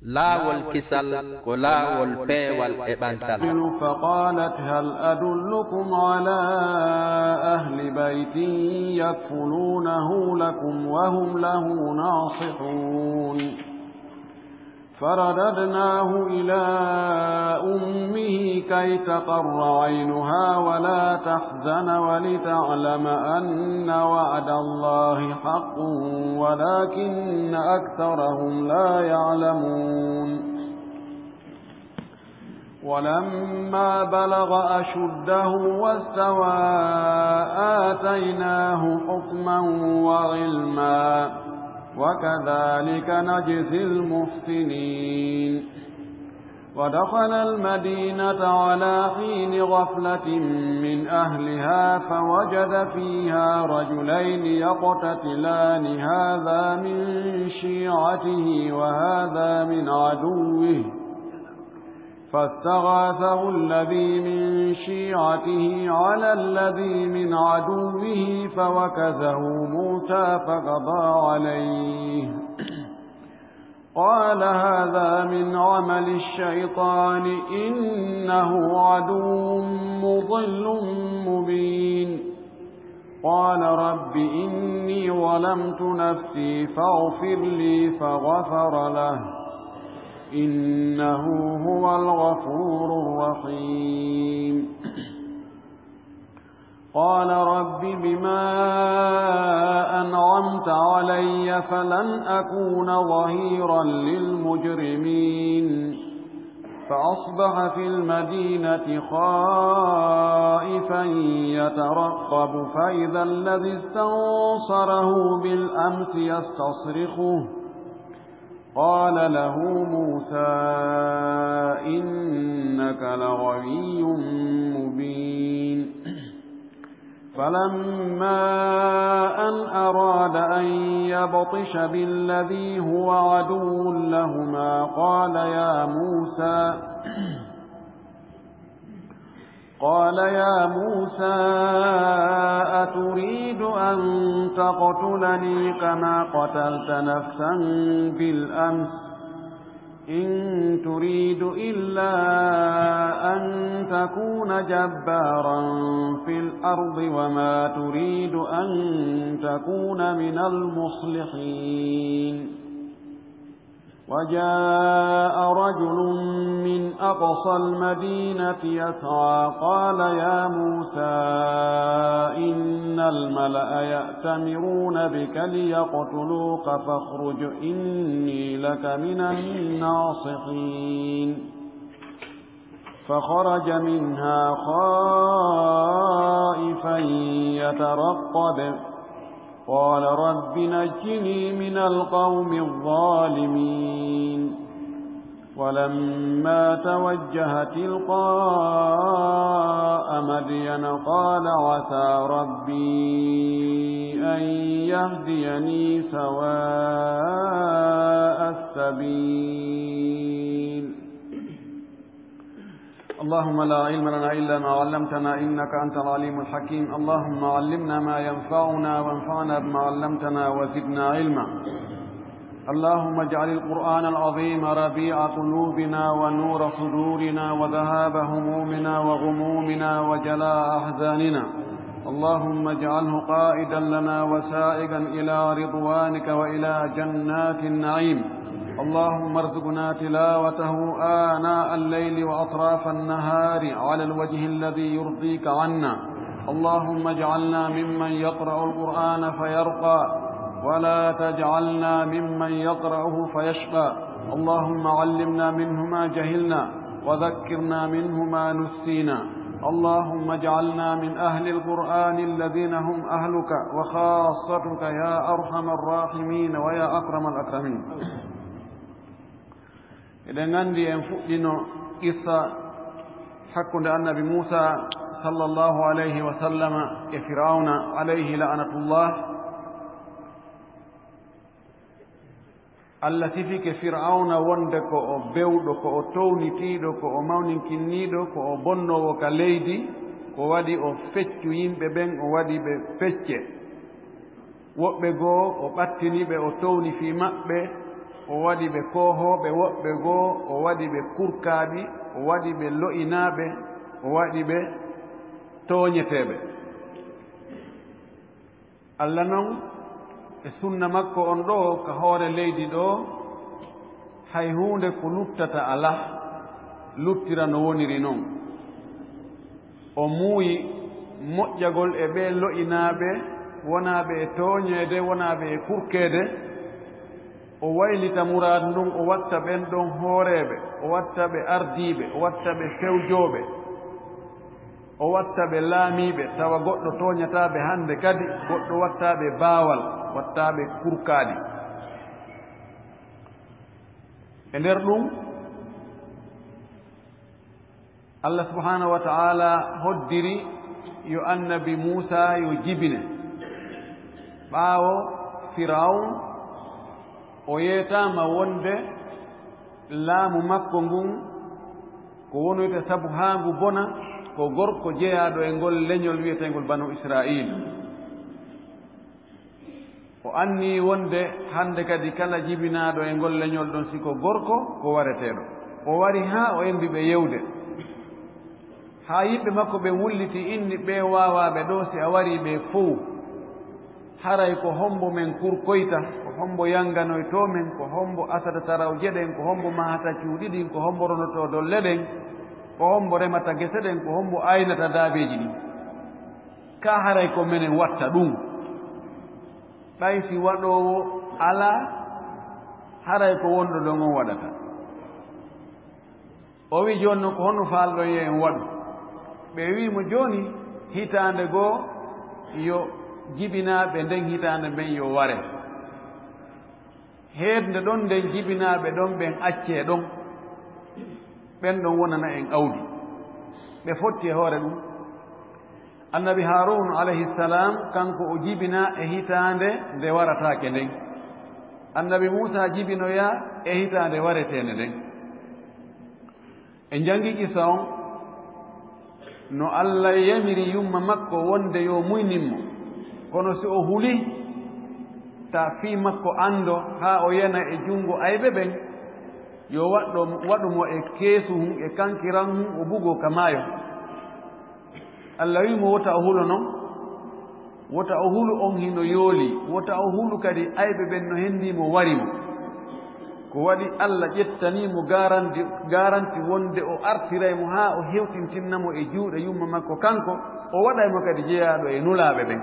laawol kisal ko laawol peewal e ɓantal. فقالت هل أدلكم على أهل بيت يكفلونه لكم وهم له ناصحون فرددناه إلى أمه كي تقر عينها ولا تحزن ولتعلم أن وعد الله حق ولكن أكثرهم لا يعلمون ولما بلغ أشده واستوى آتيناه حكما وعلما وكذلك نجزي المحسنين ودخل المدينة على حين غفلة من أهلها فوجد فيها رجلين يقتتلان هذا من شيعته وهذا من عدوه فاستغاثه الذي من شيعته على الذي من عدوه فوكزه موسى فقضى عليه قال هذا من عمل الشيطان إنه عدو مضل مبين قال رب إني ظلمت نفسي فاغفر لي فغفر له إنه هو الغفور الرحيم قال رب بما أنعمت علي فلن أكون ظهيرا للمجرمين فأصبح في المدينة خائفا يترقب فإذا الذي استنصره بالأمس يستصرخه قال له موسى إنك لغوي مبين فلما أن أراد أن يبطش بالذي هو عدو لهما قال يا موسى أتريد أن تقتلني كما قتلت نفسا بالأمس إن تريد إلا أن تكون جبارا في الأرض وما تريد أن تكون من المصلحين وجاء رجل من أقصى المدينة يسعى قال يا موسى إن الملأ يأتمرون بك ليقتلوك فاخرج إني لك من الناصحين فخرج منها خائفا يترقب قال رب نجني من القوم الظالمين ولما توجه تلقاء مدين قال عسى ربي أن يهديني سواء السبيل اللهم لا علم لنا إلا ما علمتنا إنك أنت العليم الحكيم اللهم علمنا ما ينفعنا وانفعنا بما علمتنا وزدنا علما اللهم اجعل القرآن العظيم ربيع قلوبنا ونور صدورنا وذهاب همومنا وغمومنا وجلاء أحزاننا اللهم اجعله قائدا لنا وسائقا إلى رضوانك وإلى جنات النعيم اللهم ارزقنا تلاوته آناء الليل وأطراف النهار على الوجه الذي يرضيك عنا اللهم اجعلنا ممن يقرأ القرآن فيرقى ولا تجعلنا ممن يقرأه فيشقى اللهم علمنا منه ما جهلنا وذكرنا منه ما نسينا اللهم اجعلنا من أهل القرآن الذين هم أهلك وخاصتك يا أرحم الراحمين ويا أكرم الأكرمين إذن عندي أن فؤلنا قصة حق النبي موسى صلى الله عليه وسلم كفرعون عليه لعنة الله التي في فرعون وندك أو بيودك أو تونيتيدك أو مونينكينيدك أو بونو وكاليدي ووادي أو فتشو يمبي بين ووادي بفتش woɓɓe goo o ɓattini ɓe o towni fi maɓɓe o waɗi ɓe kohoɓe woɓɓe goo o waɗi ɓe kurkaaɓi o waɗi ɓe lo'inaaɓe o waɗi ɓe tooñeteeɓe. Allah noon e sunna makko on ɗo ka hoore leydi ɗo hay huunde ko luttata alaa luttira no woniri noon. o muuyi moƴƴagol e ɓe lo'inaaɓe wonaaɓe e tooñeede wonaaɓe e kurkeede, o waylita muraadu ndun o watta ɓen ɗon hooreeɓe o watta ɓe ardiiɓe o watta ɓe fewjooɓe o watta ɓe laamiiɓe tawa goɗɗo tooñataaɓe hannde kadi goɗɗo wattaaɓe baawal wattaaɓe kurkaaɗi. e nder ɗum Allah subhanahu wa ta'ala hoddiri yo annabi Muusa yo jibine ɓaawo Firawn o yeetaama wonde laamu makko ngun ko wonoyta sabu haa ngu bona ko gorko jeyaaɗo e ngol leñol wiyeteengol banu Israa'il. o annii wonde hannde kadi kala jibinaaɗo e ngol leñol ɗon siko gorko ko wareteeɗo. o wari haa o embi ɓe yewde haa yimɓe makko ɓe wulliti inni ɓe waawaaɓe ɗo si a warii ɓe fof haray ko hombo men kurkoyta ko hombo yanganoy to men ko hombo asata tarawje ɗen ko hombo mahata cuuɗi ɗin ko hombo ronoto dolle ɗen ko hombo remata gese ɗen ko hombo aynata daabeeji ɗin ka haray ko menen watta ɗum ɓay si waɗowo alaa haray ko wonɗo ɗon on waɗata. o wi jooni noon ko honno faalɗo ye en waɗu. ɓe wiimo jooni hitaande goo yo jibinaaɓe nden hitaande ɓen yo ware heednde ɗon nden jibinaaɓe ɗon ɓen accee ɗon ɓen ɗon wonana en awdi ɓe fotti e hoore ɗum. annabi Haarun alayhissalam kanko o jibina e hitaande nde warataake nden. annabi Muusa jibinoya e hitaande wareteende nden. e njanngi qissa on no Allah yamiri yumma makko wonde yo muyninmo, kono si o huli ta fii makko anndo haa o yana e junngo ayɓe ɓen yo waɗumo e keesu hum e kankiran hum o bugo ka maayo. Allah wiimo wota o hulo noon, wota o hulu on hino yooli, wota o hulu kadi ayɓe ɓen no henndimo warimo. ko waɗi Allah ƴettaniimo garanti wonde o artiraymo haa o hewtintinnamo e juuɗe yumma makko kanko o waɗaymo kadi jeyaaɗo e nulaaɓe ɓen.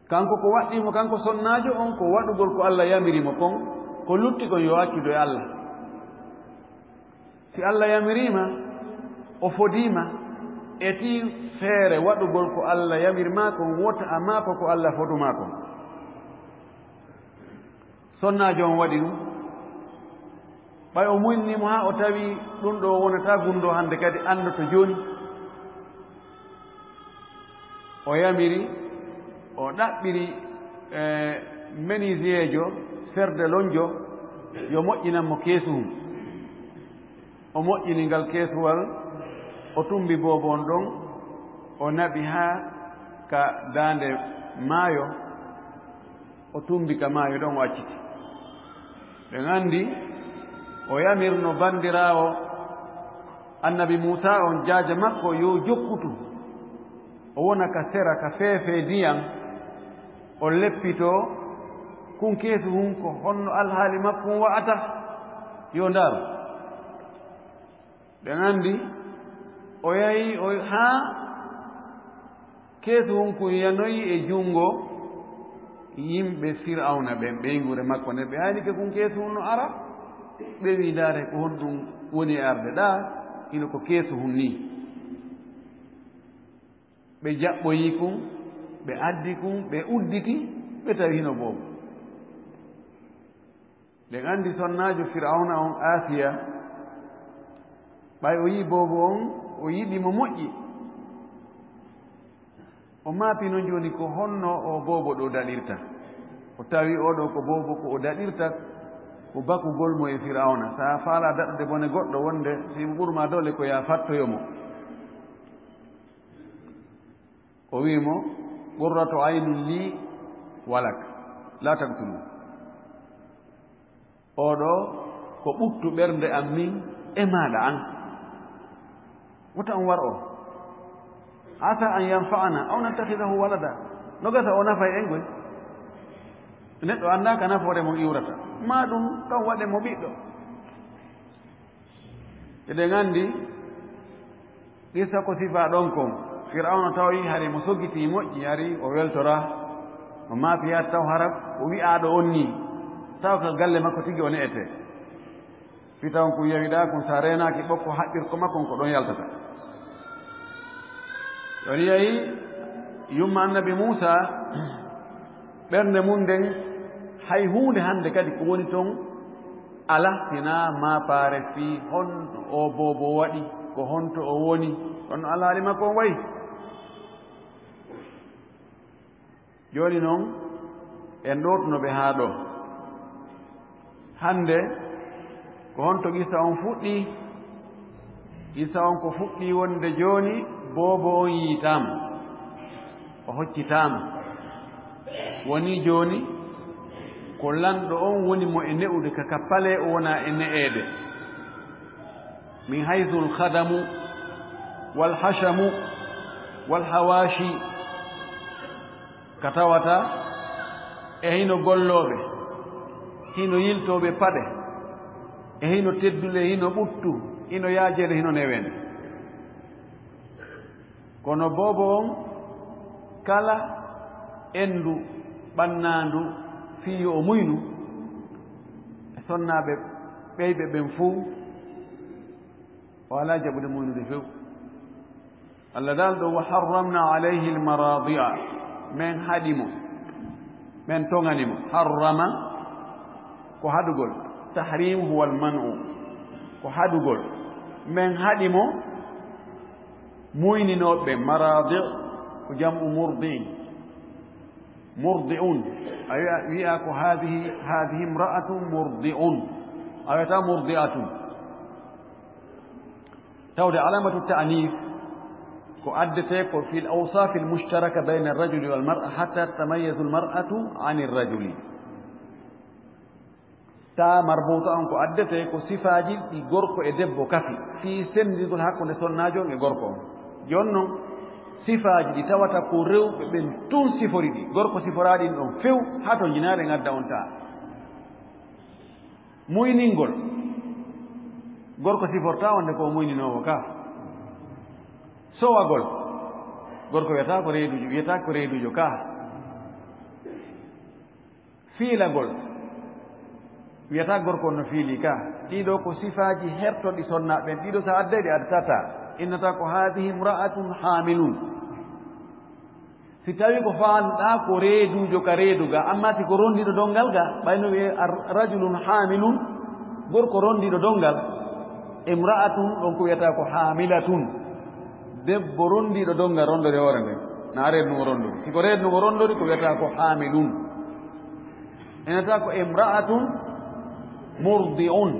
kanko ko waɗɗimo kanko sonnaajo on ko waɗugol ko Allah yamirimo kon ko lutti kon yo accudo e Allah. si Allah yamiriima o fodiima eti feere waɗugol ko Allah yamirmaa kon wota a maako ko Allah fodumaa kon. sonnaajo on waɗi ɗum ɓay o muynimo haa o tawi ɗum ɗo wonata gunndo hannde kadi anndoto jooni o yamiri o ɗaɓɓiri ménisiéjo serde lonjo yo moƴƴinanmo keesu hum. o moƴƴini ngal keesuwal o tumbi boobo on ɗon o naɓi haa ka daande maayo o tumbi ka maayo ɗon o acciti. ɓe nganndi o yamirno banndiraawo annabi Muusa on jaaja makko yo jokkutu o wona ka sera ka feefee ndiyam o leppito kun keesu hum ko honno alhaali makko wa'ata yo ndaaru. ɓe nganndi o yahi haa keesu hum kun yanoyi e junngo yimɓe Firawna ɓen ɓeygure makko ne ɓe haani ke kun keesu hum no ara ɓe wi ndaare ko honɗum woni e arde ɗa ino ko keesu hum ni. ɓe jaɓɓoyi kum ɓe addi kum ɓe udditi ɓe tawi hino boobo. ɓe anndi sonnaajo Firawna on Asiya ɓay o yii boobo on o yiɗi mo moƴƴi o maapino jooni ko honno o boobo ɗo daɗirta. o tawi oɗo ko boobo ko o daɗirta ko bakugol mo e Firawna. so a faala daɗude bone goɗɗo wonde si ɓurma dole ko ya fattoyomo. o wiimo qurratu aynun li walak la taqtulu oɗo ko ɓuktu ɓernde am min e maɗa an wota on war o asa an yanfa'ana aw nattakhidahu walada no gasa o nafa en goy neɗɗo annda nafoore mo iwrata ma ɗum kam waɗe mo ɓiɗɗo eɗen anndi qissa ko sifa ɗon kon fir'auna tawi hari mo soggiti moƴƴi hari o weltora o maafiyat taw hara o wi'aaɗo on ni taw ko galle makko tigi o ne'ete fi taw ko yewiɗa kon sa renaki ɓokko haɓɓirko makkon ko ɗon yaltata on yeyi yumma annabi Muusa ɓernde mum nden hay huunde hannde kadi ko woni toon ala sina maapaare fii honto o bobo waɗi ko honto o woni ɗon no alaali makko on wayi jooni noon en ɗortunoɓe haa ɗo hannde ko honto qissa on fuɗɗi qissa on ko fuɗɗi wonde jooni bobo on yiitaama o hoccitaama woni jooni ko lanɗo on woni mo e ne'ude ka kappale o wona e ne'eede min haythu alkhadamu walhashamu walhawashi ka tawata e hino gollooɓe hino yiltooɓe paɗe e hino teddule hino ɓuttu hino yaajere hino newende kono bobo on kala endu ɓannaandu fiyo o muynu e sonnaaɓe ɓeyɓe ɓen fuu o alaa jaɓude muynude few Allah dal ɗo wa harramna alayhi almaradi'a men haɗimo men toŋanimo harrama ko haɗugol tahrim huwa alman'u ko haɗugol men haɗimo muyninooɓe maradi' ko jam'u murdi'in murdi'un wi'a ko hadihi imra'atun murdi'un a wiyata murdi'atun tawde alamatu ta'nif ko addete ko fi al-awsaf al-mushtaraka bayna ar-rajuli wal mar'a hatta tamayyazu al-mar'atu 'an ar-rajuli ta marbuta on ko addete ko sifaji ɗi gorko e debbo kafi fi sendigol hakkunde sonnajo e gorko on jonno sifaji ɗi tawata ko rewɓe ɓen tun sifori ɗi gorko siforaɗin ɗon few ha to jinaare ngadda on ta muyningol gorko siforta wonde ko muyninowo ka sowagol gorko wiyata ko reedujo ka fiilagol wiyata gorko no fiili ka ɗiɗo ko sifaji hertoɗi sonnaɓen ɗiɗo sa adde ɗi addata innata ko hadihi imra'atun hamilun si tawi ko faanɗa ko reedujo ka reeduga amma si ko rondiɗo dongal ga ɓayno wiye rajulun hamilun gorko rondiɗo dongal imra'atun ɗon ko wiyata ko hamilatun debbo rondiɗo dongal rondori hoore nden na reednugo rondori siko reednugo rondori ko wiyata ko hamilun enata ko imra'atun murdi'un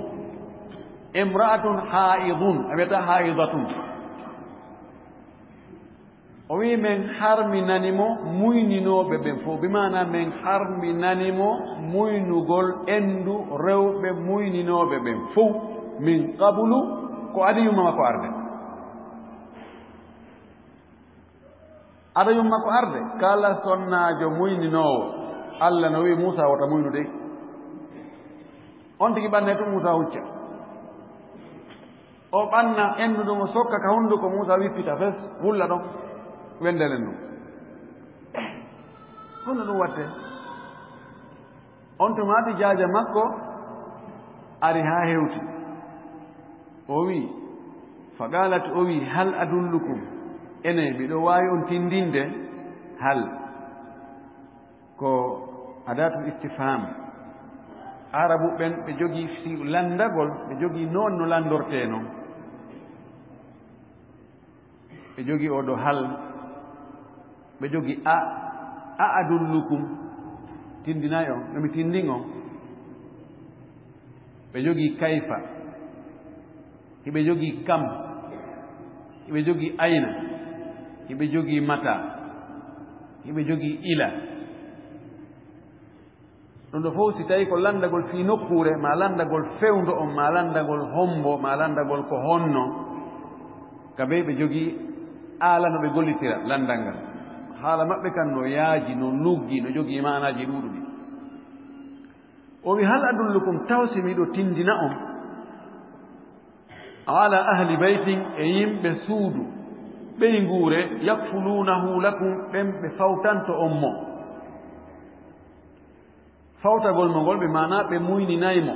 imra'atun haidun a wiyata haidatun o wi men harminanimo muyninoɓe ɓen fof bimana men harminanimo muynugol endu rewɓe muyninoɓe ɓen fof min qablu ko adi yummama ko arde ada yumma ko arde kala sonnajo muyninowo Allah no wi Musa wota muynude on tigi ɓanne tum Musa hucca o ɓanna endu ɗum o sokka ka hunduko Musa wippita fes wulla ɗon wendelen ɗum hono ɗum watte on tumati jaaja makko ari ha hewti o wi faqalat o wi hal adullukum ene miɗo wawi on tindinde hal ko adatul istifham arabu ɓen ɓe jogii si landagol ɓe jogii noon no landorte noon ɓe jogii oɗo hal ɓe jogii a adullukum tindinayi on nomi tindin on ɓe jogii kayfa hiɓe jogii kam hiɓe jogii ayna hiɓe jogii mata hiɓe jogii ila ɗum ɗo fof si tawi ko landagol fii nokkuure ma landagol fewndo on ma landagol hombo ma landagol ko honno kamɓe ɓe jogii aala no ɓe gollitira landal ngal haala maɓɓe kan no yaaji no luggi no jogii manaaji ɗuuɗuɗi o wi hal adullukum tawsi miɗo tindina on ala ahli baytin e yimɓe suudu ɓey nguure yakfuluunahu lakum ɓen ɓe fawtanto on mo fawtagol mo ngol ɓe mana ɓe muyninaymo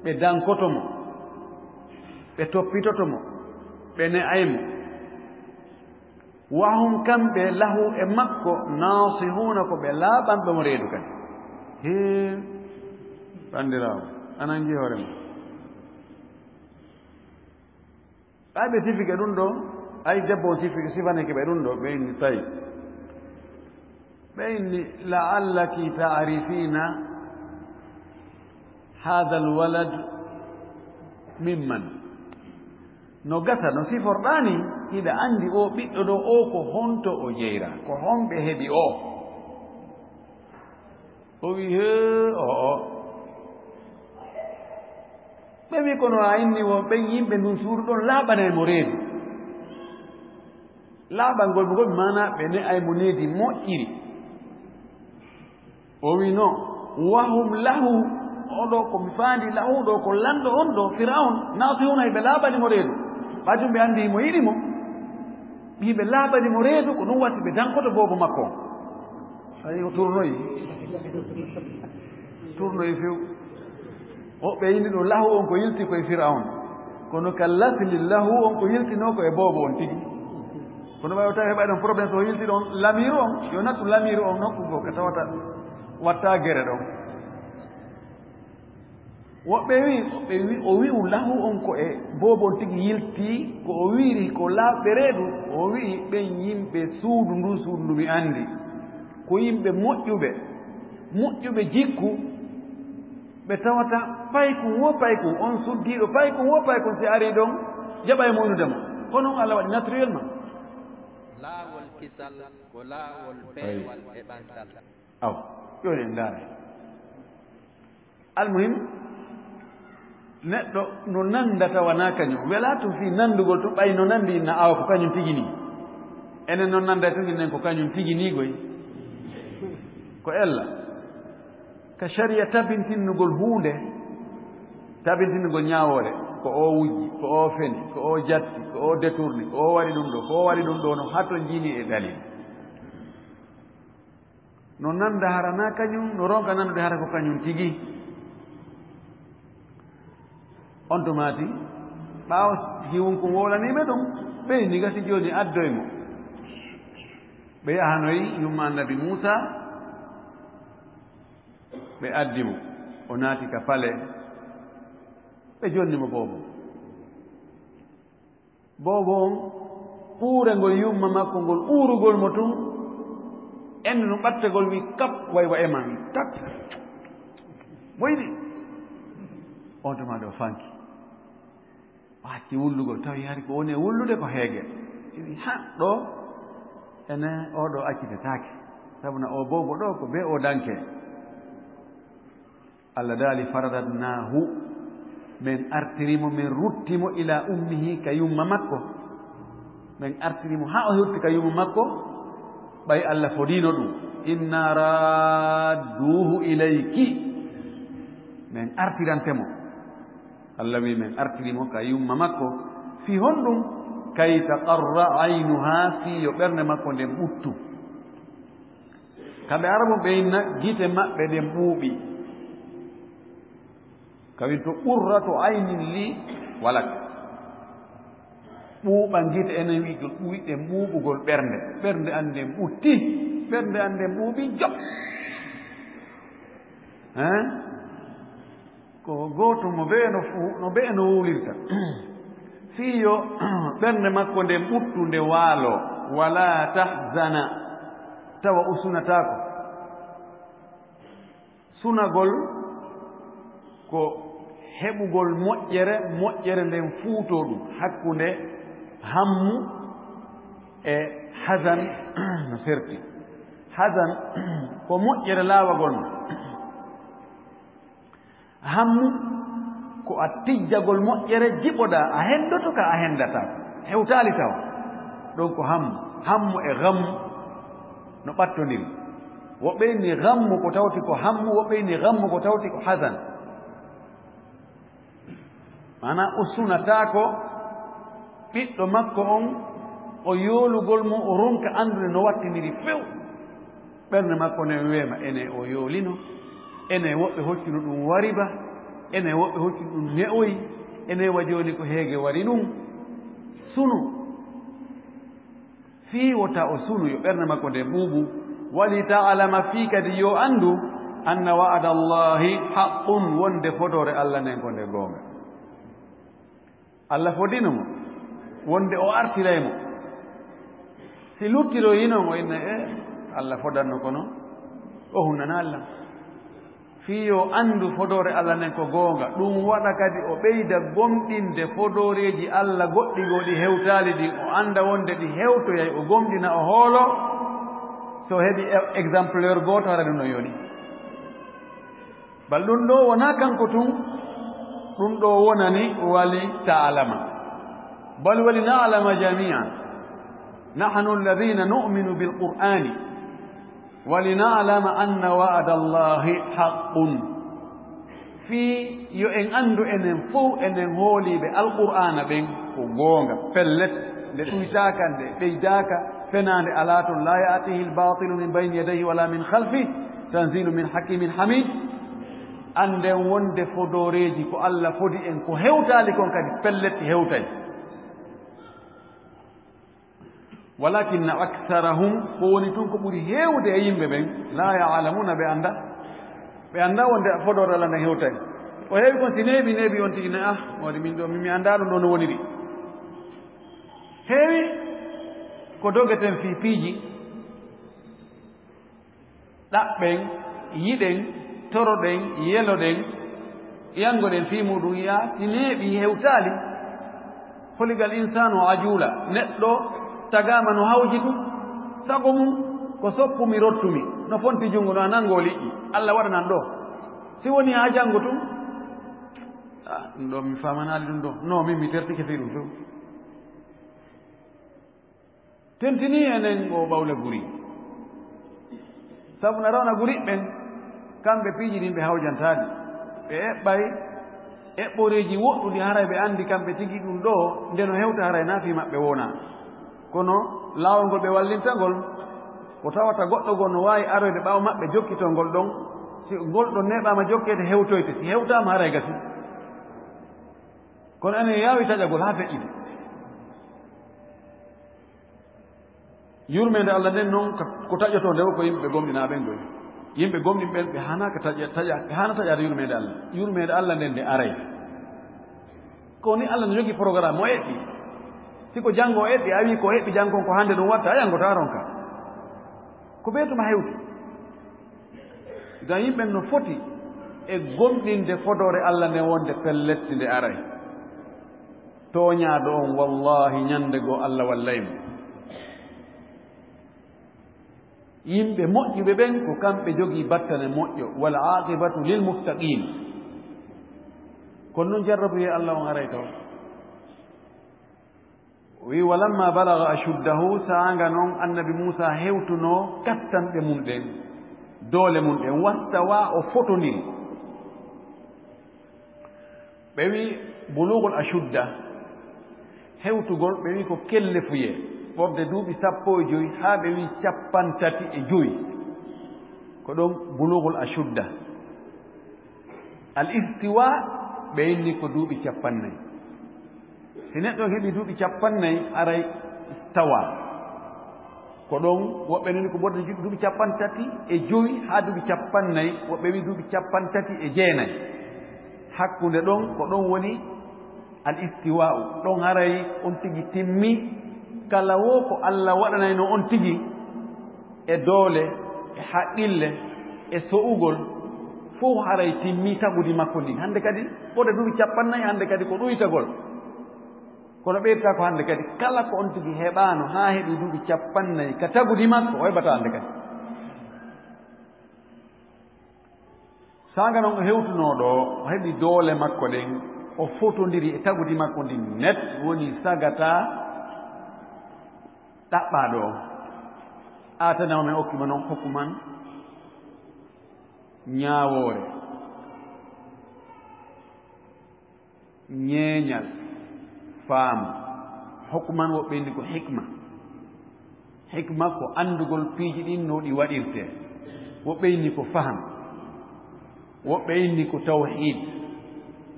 ɓe dankoto mo ɓe toppitoto mo ɓe ne'aymo wahum kamɓe lahu e makko nasihuna ko ɓe laaɓanɓe mo reedu kadi he ɓanndiraawo anan jii hoore ma ɓay ɓe sifike ɗum ɗo ay debbo on sifaneke ɓe ɗum ɗo ɓe inni tawi ɓe inni laallaki taarifina hada alwalad mimman no gasa no siforɗani hiɗa andi o ɓiɗɗo ɗo o ko honto o jeyra ko honɓe heɓi o wi he ɓe wi kono a inni won ɓen yimɓe ndun suudu ɗon laaɓanaymo reedu laaɓangol mo gomi mana ɓe ne'aymo needi moƴƴiri o wi no wahum lahu oɗo komi faandi lahu ɗo ko lanɗo on ɗo firaun nasihuna hiɓe laaɓanimo reedu ɓajum ɓe anndi mo yiɗi mo hiɓe laaɓanimo reedu ko ɗum watti ɓe dankoto boobo makko on ayi o turnoyi few o ɓe yini ɗo lahu on ko yilti koye firaun kono ka lasli lahu on ko yiltino ko e boobo on tigi kono ɓayo tawi heɓa ɗon probléme so yilti ɗon lamiru on yo nattu lamiru on nokku goo ka tawata watta gere ɗon woɓɓe wi o wi'u lahu on ko e boobo on tigi yilti ko o wiiri ko laaɓɓe reedu o wi'i ɓen yimɓe suudu ndun suudu ndu mi anndi ko yimɓe moƴƴuɓe jikku ɓe tawata paykum wo paykum on suddiiɗo paykum wo paykum si arii ɗon jaɓa e moynudema kono Allah waɗi naturellement laawol kisal ko laawol peewal e ɓantal aw ƴoni en ndaare almuhim neɗɗo no nandata wona kañum wela tum fii nanndugol to ɓay no nanndi inna awa ko kañum tigi ni enen noon nannda tun innen ko kañum tigi ni goy ko ella ka sharia tabintinnugol huunde tabintinnugol ñaawoore ko o wujji ko o feni ko o jatti ko o détourni ko o waɗi ɗum ɗo ko o waɗi ɗum ɗo no hato jiini e dalil no nannda harana kañum no ronka nanndude hara ko kañum tigi on to maati ɓaawa hiwum ko wolaniɓe ɗum ɓey ni gasi jooni addoymo ɓe yahanoyi yumma annabi Muusa ɓe addimo o naati ka pale ɓe jonnimo boobo on ɓuure ngol yumma makko ngol ɓuurugol mo tun ende no ɓattegol wi kap waywa ema wi tak moyɗi on tuma ɗo fanki wacci wullugol tawi hari ko woni e wullude ko heege wi ha ɗo ene oɗo accitetaake sabuna o boobo ɗo ko be o danke Allah daali faradatnahu min artirimo min ruttimo ila ummihi ka yumma makko min artirimo ha o hirti ka yumma makko ɓay Allah fodino ɗum inna radduhu ilayki min artirantemo Allah wi min artirimo ka yumma makko fi honɗum kay taqarra aynuha fi yo ɓernde makko nden ɓuttu kamɓe arabo ɓeyna gite maɓɓe ɗen ɓuuɓi kawin to ɓurrato aynin li walak ɓuuɓa gite enen wiigol ɓuyɗen ɓuuɓugol ɓernde anden ɓutti ɓernde anden ɓuuɓi job ko gooto mo ɓe no wuulirta fiyo ɓernde makko nden ɓuttu nde waalo wala tahzana tawa o sunataako sunagol ko heɓugol moƴƴere nden fuutoo ɗum hakkunde hammu e hasan no serti hasan ko moƴƴere laawagol ma hammu ko a tijjagol moƴƴere jiɓoɗa a hendoto ka a hendata hewtaali taw ɗon ko hammu e gammu no ɓattondiri woɓɓe ni gammu ko tawti ko hammu woɓɓe ni gammu ko tawti ko hasan mana o sunataako ɓiɗɗo makko on o yoolugol mum o ronka andude no wattindiri few ɓernde makko ne weema ene o yoolino ene woɓɓe hoccino ɗum wariba ene woɓɓe hoccino ɗum ne'oyi ene wa jooni ko heege wari ɗum sunu fii wota o sunu yo ɓernde makko nde ɓuuɓu wali ta'alama fii kadi yo anndu anna wa'ada allahi haqqun wonde fotore allah nden ko nde goonga allah fodino mo wonde o artiraymo si luttiroyino mo inne allah fodanno kono o hunnana allah fii yo anndu fodore allah nden ko goonga ɗum waɗa kadi o ɓeyda gomɗinde fodoreeji allah goɗɗi goo ɗi hewtaali ɗin o annda wonde ɗi hewtoyay o gomɗina o hoolo so heɓi exemplaire gooto hara ɗum no yoni bal ɗum ɗo wonaa kanko tun ɗum ɗo wonani wali ta'alama bal wali na'lama jami'an nahnu alladhina nu'minu bilqur'ani ولنعلم أن وعد الله حق في yo en andu enen fof enen hooliɓe alqur'ana ɓen ko goonga pellet nde ɗuytaaka nde ɓeydaaka fenaande alaa toon la ya'tihi albatilu min bayni yadayhi wala min halfi tanzilu min hakimin hamid anden wonde fodoreeji ko allah fodi en ko hewtaali kon kadi pellet hewtay walakinna aktharahum ko woni tun ko ɓuri heewde e yimɓe ɓen la ya'lamuna ɓe annda wonde fodore allah nde hewtay o heewi kon si neeɓi on tigi ne woni min ɗo mi annda ɗum ɗo no woniri heewi ko dogeten fii piiji ɗaɓɓen yiɗen toroɗen yeloɗen yangoɗen fii muɗum yiya si neeɓi hewtaali holigal insanu ajula neɗɗo tagama no hawji ɗum sago mum ko soppumi rottumi no fonti junngo no a nanngo liƴƴi allah waɗanan ɗo si woni haa janngo tum ɗum ɗo mi famanaali ɗum ɗo non min mi tertike fii ɗum to tentini enen o ɓawle guri sabu na rawna guri ɓen kamɓe piiji ɗin ɓe hawjantaaɗi ɓe eɓɓay eɓɓoreeji woɗɗuɗi haray ɓe anndi kamɓe tigi ɗum ɗo nde no hewta haray naafi maɓɓe wonaa kono laawol ngol ɓe wallintagol ko tawata goɗɗo gol no waawi aroyde ɓaawo maɓɓe jokkitol ngol ɗon si ngol ɗon neeɓaama jokkeede hewtoyte si hewtaama haray gasi kono enen yaawi taƴagol haa feƴƴide yurmeende allah nden noon ko taƴotoo nde ko yimɓe ɓe gomɗinaaɓen ɗoy yimɓe gomɗin ɓen ɓe hanaaka ɓe haana taƴade yurmeende allah nden nde aray ko ni allah no jogii programme mo eɓɓi siko janngo o eɓɓi a wii ko heɓɓi jangon ko hannde ɗum watta a yangotaa ron ka ko ɓeetuma hewti ngam yimɓen no foti e gomɗinde fodore allah nde wonde pelletti nde aray tooñaaɗo on wallahi ñannde goo allah wallaymo yimɓe moƴƴuɓe ɓen ko kamɓe jogii battane moƴƴo wal aqibatu lil muttaqin kono noon jarrabuye allah on aray taw wi walamma balaga ashuddahu saanga noon annabi Muusa hewtuno kattanɗe mum ɗen doole mum ɗen wastawa o fotondiri ɓe wi bulugol ashudda hewtugol ɓe wi ko kellefuye ɓorde duuɓi 15 haa ɓe wi 35 ko ɗon bulugol ashudda al istiwa ɓe inni ko duuɓi 40 si neɗɗo heɓi duuɓi 40 aray tawa ko ɗon woɓɓe nini ko ɓurde duuɓi 35 haa duuɓi 40 woɓɓe wi duuɓi 39 hakkunde ɗon ko ɗon woni al istiwa'u ɗon haray on tigi timmi kala wo ko allah waɗanayno on tigi e doole e haqqille e so'ugol fof haray timmi tagudi makko ndin hannde kadi ɓode duuɓi 40 hannde kadi ko ɗuytagol kono ɓeyrta ko hannde kadi kala ko on tigi heɓaano haa heɓi duuɓi 40 ka tagudi makko o heɓata hannde kadi sanga non hewtunoɗo heɓi doole makko ɗen o fotodiri e tagudi makko ndi net woni sagata ɗaɓɓaɗo o atanama men okkima noon hokkuman ñaawoore ñeeñal faamu hokkuman woɓɓe ndi ko hikma ko andugol piiji ɗin no ɗi waɗirte woɓɓe inni ko faham woɓɓe inni ko tawhid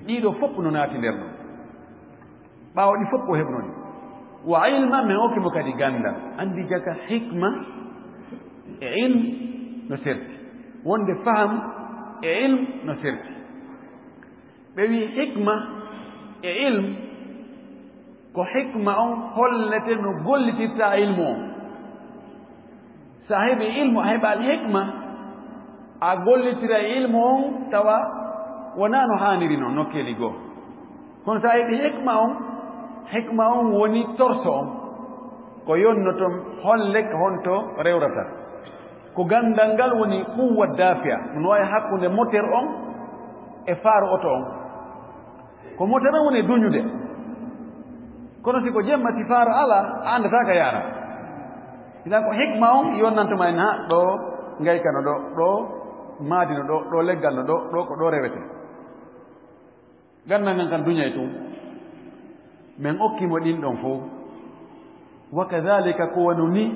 ɗiɗo fof no naati nder ɗo ɓaawo ɗi fof o heɓnoni wa ilma min okkimo kadi gandal andi jaga hikma e ilm no serti wonde faham e ilm no serti ɓe wi hikma e ilm ko hikma on hollete no gollitirta ilmu on sa heɓi ilmu a heɓa al hikma a gollitira ilmu on tawa wona no haaniri noon nokkeli goo kono sa heɓi hikma on woni torso on ko yonnoton holle honto rewrata ko gandal ngal woni quwwa dafiya no wawi hakkunde moteur on e faaru oto on ko moteur on woni duñude kono siko jemmati faaru ala a andata ka yaara ila ko hikma on yonnantoma en ha ɗo ngaykano ɗo maadino ɗo leggal no ɗo ko ɗo rewete gandal ngal kan duñay tum min okkimo ɗin ɗon fof wa kadhalika ko wonu ni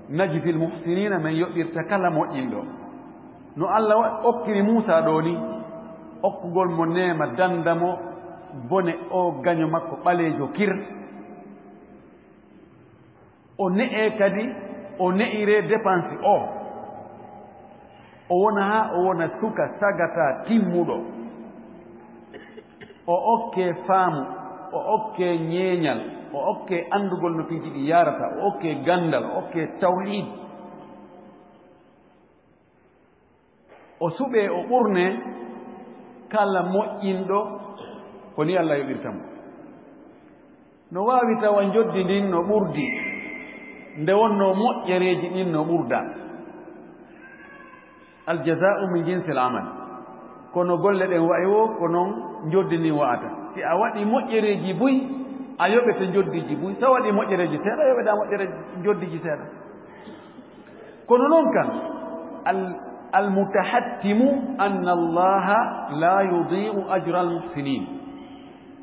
najdi lmuhsinina min yoɓɓirta kala moƴƴinɗo no allah okkiri Muusa ɗo ni okkugol mo neema dandamo bone o gaño makko ɓaleejo kir o ne'e kadi o ne'ire dépense o wona ha o wona suka sagata timmuɗo o okke faamu o okke ñeeñal o okke andugol no piiji ɗi yarata o okke gandal o okke tawhid o suɓe o ɓurne kala moƴƴinɗo ko ni allah yoɓirtamo no wawi tawa joddi ndin no ɓurdi nde wonno moƴƴereji ɗin no ɓurda aljaza'u min jinsi l amal kono golle ɗen wayi wo ko noon joddi ndin wa'ata si a waɗi moƴƴereji buy a yoɓete joddiji buy so waɗi moƴƴereji seeɗa yoɓeɗa moƴƴere joddiji seeɗa kono noon kan almutahattimu anna allaha la yudi'u ajra almuhsinin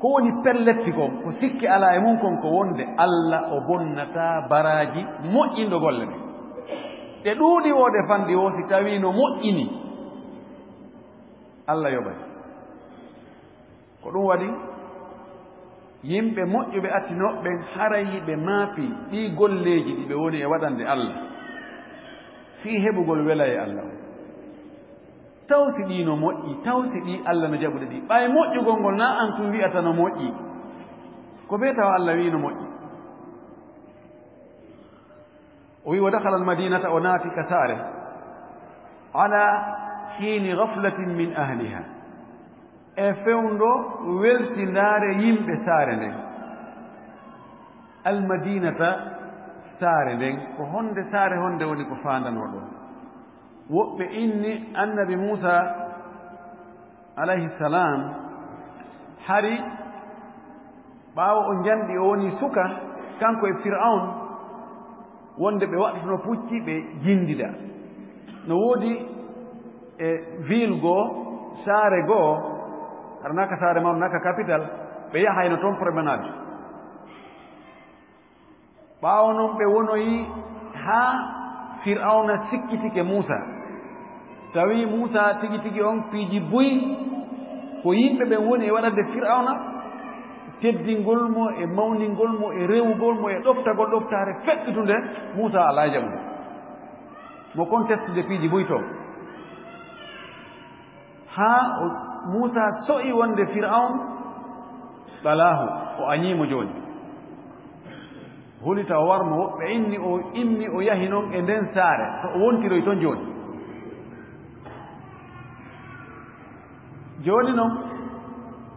ko woni pelletti kon ko sikki ala e mum kon ko wonde allah o bonnata baraji moƴƴinɗo golle ɗe ɗe ɗuuɗi o ɗe fanɗi o si tawi no moƴƴini allah yoɓay ko ɗum waɗi yimɓe moƴƴuɓe attinoɓe harayi ɓe maafi ɗi golleji ɗi ɓe woni e waɗande allah fii heɓugol wela e allah o tawsi ɗi no moƴƴi tawsi ɗi allah no jaɓude ɗi ɓay moƴƴugol ngol na an tum wi'ata no moƴƴi ko ɓe tawa allah wi no moƴƴi o wi wa dakhala almadinata o naati ka saare ala hiini gaflatin min ahliha e fewndo weltindaare yimɓe saare nden almadinata saare nden ko honde saare honde woni ko faandano ɗo woɓɓe inni annabi Muusa alayhi salam hari ɓaawo o njamɗi o woni suka kanko e fir'aun wonde ɓe waɗatono pucci ɓe jindida no woodi e ville goo saare goo hara naka saare mawɗo naka capital ɓe yahayno toon promenade ɓaawo noon ɓe wonoyi haa fir'auna sikkitike Muusa tawi Muusa tigi tigi on piiji buy ko yimɓe ɓen woni e waɗande fir'auna teddingol mo e mawningol mo e rewugol mo e ɗoftagol ɗoftaare feɗɗitunde Muusa alaa jaɓude mo contestude piiji buy to haa Muusa so'i wonde fir'aun ɓalaahu o añiimo jooni hulita o warmo woɓɓe inni o yahi noon e nden saare so o wontiroy toon jooni noon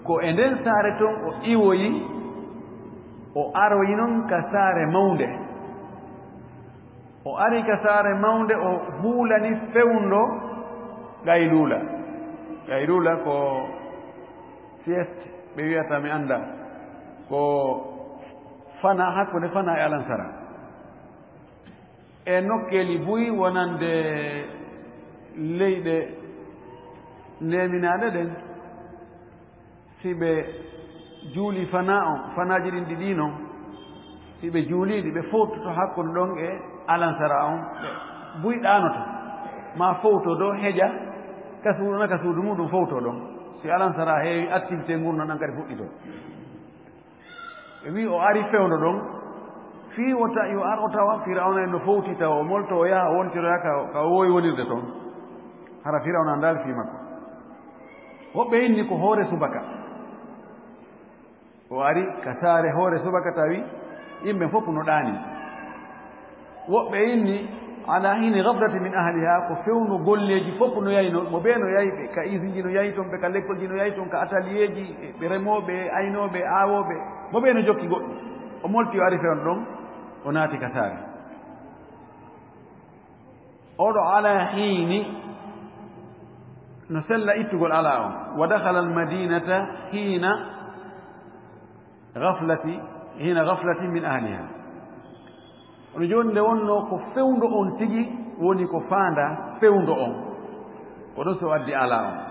ko e nden saare toon o iwoyi o aroyi noon ka saare mawnde o ari ka saare mawnde o huulani fewndo gayluula yayrula ko sieste ɓe wiyata mi annda ko fana hakkunde fana e alansara e nokkeeli buyi wonande leyɗe ndeminaaɗe ɗen si ɓe juuli fana o fanaji ɗin ɗiɗi noon si ɓe juuliiɗi ɓe fowtoto hakkunde ɗon e alansara on ɓe buyi ɗaanoto ma fowto ɗo heƴa kasuuɗo naka suudu muɗum fowto ɗon si alansara heewi activité ngurno ɗan kadi fuɗɗito ɓe wi o ari fewndo ɗon fii yo ar o tawa firawna en no fowti tawa o molto o yaha o wontiroya ka o wowi wonirde toon hara firawna ndaal fii makko woɓɓe inni ko hoore subaka o ari ka saare hoore subaka tawi yimɓe fof no ɗaani woɓɓe inni ala hini gafrati min ahliha ko fewno golleji fof no yayno mo ɓe no yayi ɓe ka usine no yayi toon ɓe ka l'école ji no yayi toon ka atelier ji ɓe remooɓe aynooɓe aawooɓe mo ɓe no jokki goɗɗum o molti o ari fewno ɗon o naati ka saare oɗo ala hiini no sella ittugol ala on wa dakhala almadinata hina gaflati min ahliha ono jooni nde wonno ko fewndo on tigi woni ko faanda fewndo on oɗo so addi ala on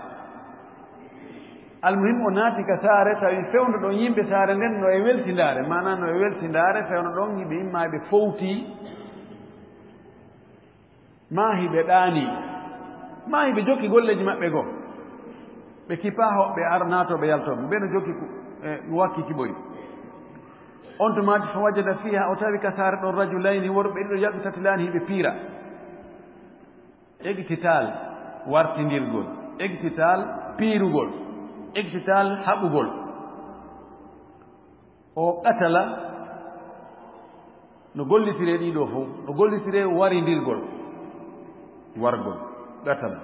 almuhim o naati ka saare tawi fewndo ɗon yimɓe saare nden no e weltindaare mana no e weltindaare fewno ɗon yimɓe immaaɓe fowti ma hiɓe ɗaani ma hiɓe jokki golleji maɓɓe goo ɓe kipa hoɓɓe ar naatoɓe yaltoɓe ɓe no jokki wakki kiɓoyi on to maati fa wajada fiha o tawi ka saare ɗon rajulayni worɓe ɗiɗo yaɓɓi tatilaani hiɓe piira egtital wartindirgol egtital piirugol egtital haɓugol o qatala no gollitire ɗiɗo fof no gollitire warindirgol wargol qatala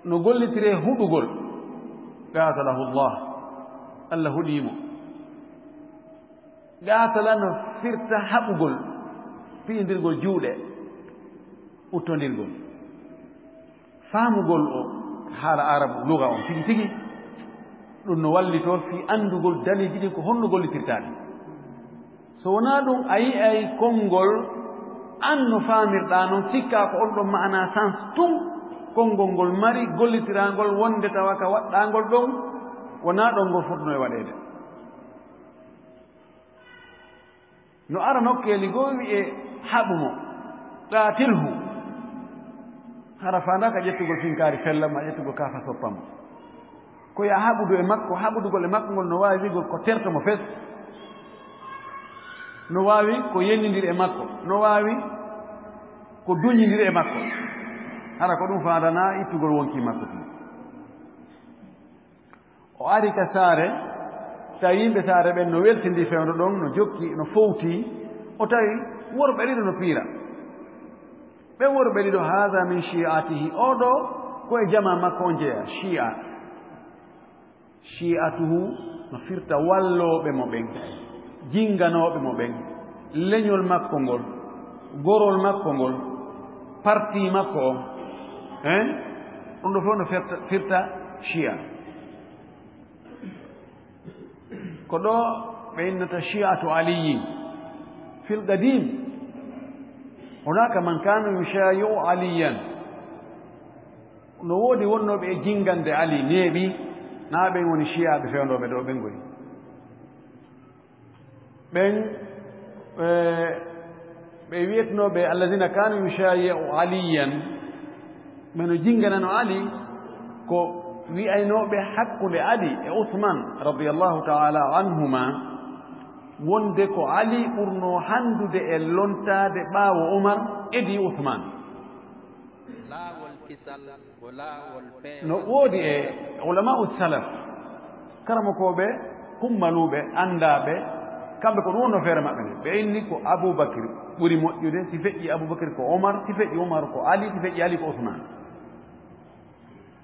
no gollitire huɗugol qatalahu llah allah huɗiimo qatala no firta haɓugol piindirgol juuɗe uttondirgol faamugol o haala arabu luga on tigi tigi ɗum no wallitoo fi anndugol daliji ɗin ko honno gollitirtaaɗi so wonaa ɗum a yi'ay konngol an no faamirɗaa noon sikkaa ko on ɗon ma'ana sens tum konngol ngol mari gollitiraangol wonde tawa ka waɗɗaangol ɗon wonaa ɗon ngol fotno e waɗeede no ara nokkeeli goo wi'e haɓumo qaatilhu hara faanda ka ƴettugol finkaari fellama ƴettugol kaafa soppamo ko ya haɓudu e makko haɓudugol e makko ngol no waawi wigol ko terto mo fes no waawi ko yennindir e makko no waawi ko duñindir e makko hara ko ɗum faandana ittugol wonki makko tun o ari ka saare tawi yimɓe saare ɓen no weltindi fewndo ɗon no jokki no fowti o tawi worɓe ɗiɗo no piira ɓe worɓe ɗiɗo hada min shi'atihi oɗo koye jama makko on jeeya shi'atuhu no firta wallooɓe mo ɓen jinganooɓe mo ɓen leñol makko ngol gorol makko ngol parti makko on ɗum ɗo fof no firta shi'a ko ɗo ɓe innata shi'atu aliyin fil qadim hunaka man kana yushayi'u aliyan no woodi wonnooɓe e jingande ali neeɓi naa ɓen woni shi'aɓe fewndoɓe ɗo ɓen goyi ɓen ɓe wiyetnooɓe alladina kanu yushayi'u aliyan ɓeno jinganano ali ko wi'aynooɓe hakkunde ali e uthman radiallahu taala anhuma wonde ko ali ɓurno handude e lontaade ɓaawo umar edi uthman no woodi e ulama'u salaf karamokoɓe kummaluɓe anndaɓe kamɓe ko ɗum wonno feere maɓɓe nde ɓe inni ko aboubacry ɓuri moƴƴude si feƴƴi aboubacry ko omar si feƴƴi omar ko ali si feƴƴi ali ko ousmane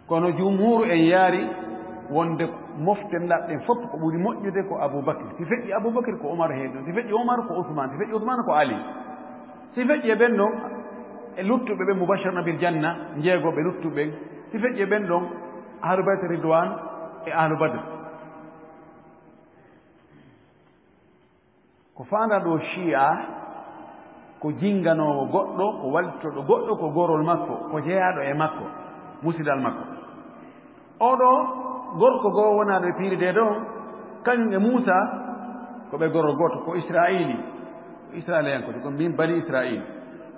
kono jumhuru en yaari wonde moften laɓɗen fof ko ɓuri moƴƴude ko aboubacry si feƴƴi aboubacry ko omar heen ɗon si feƴƴi omar ko ousmane si feƴƴi ousmane ko ali si feƴƴi e ɓen ɗon e luttuɓe ɓe mubashirna bil janna jeegoɓe luttuɓe si feƴƴe ɓen ɗon ahlu bayt ridwan e ahlu badre ko faanda ɗo shi'a ko jinganowo goɗɗo ko wallitoɗo goɗɗo ko gorol makko ko jeyaɗo e makko musidal makko oɗo gorko goo wonaɗo e piiride ɗo kañum e Muusa ko ɓe gorol goto ko israiliyankoje ko min bani israil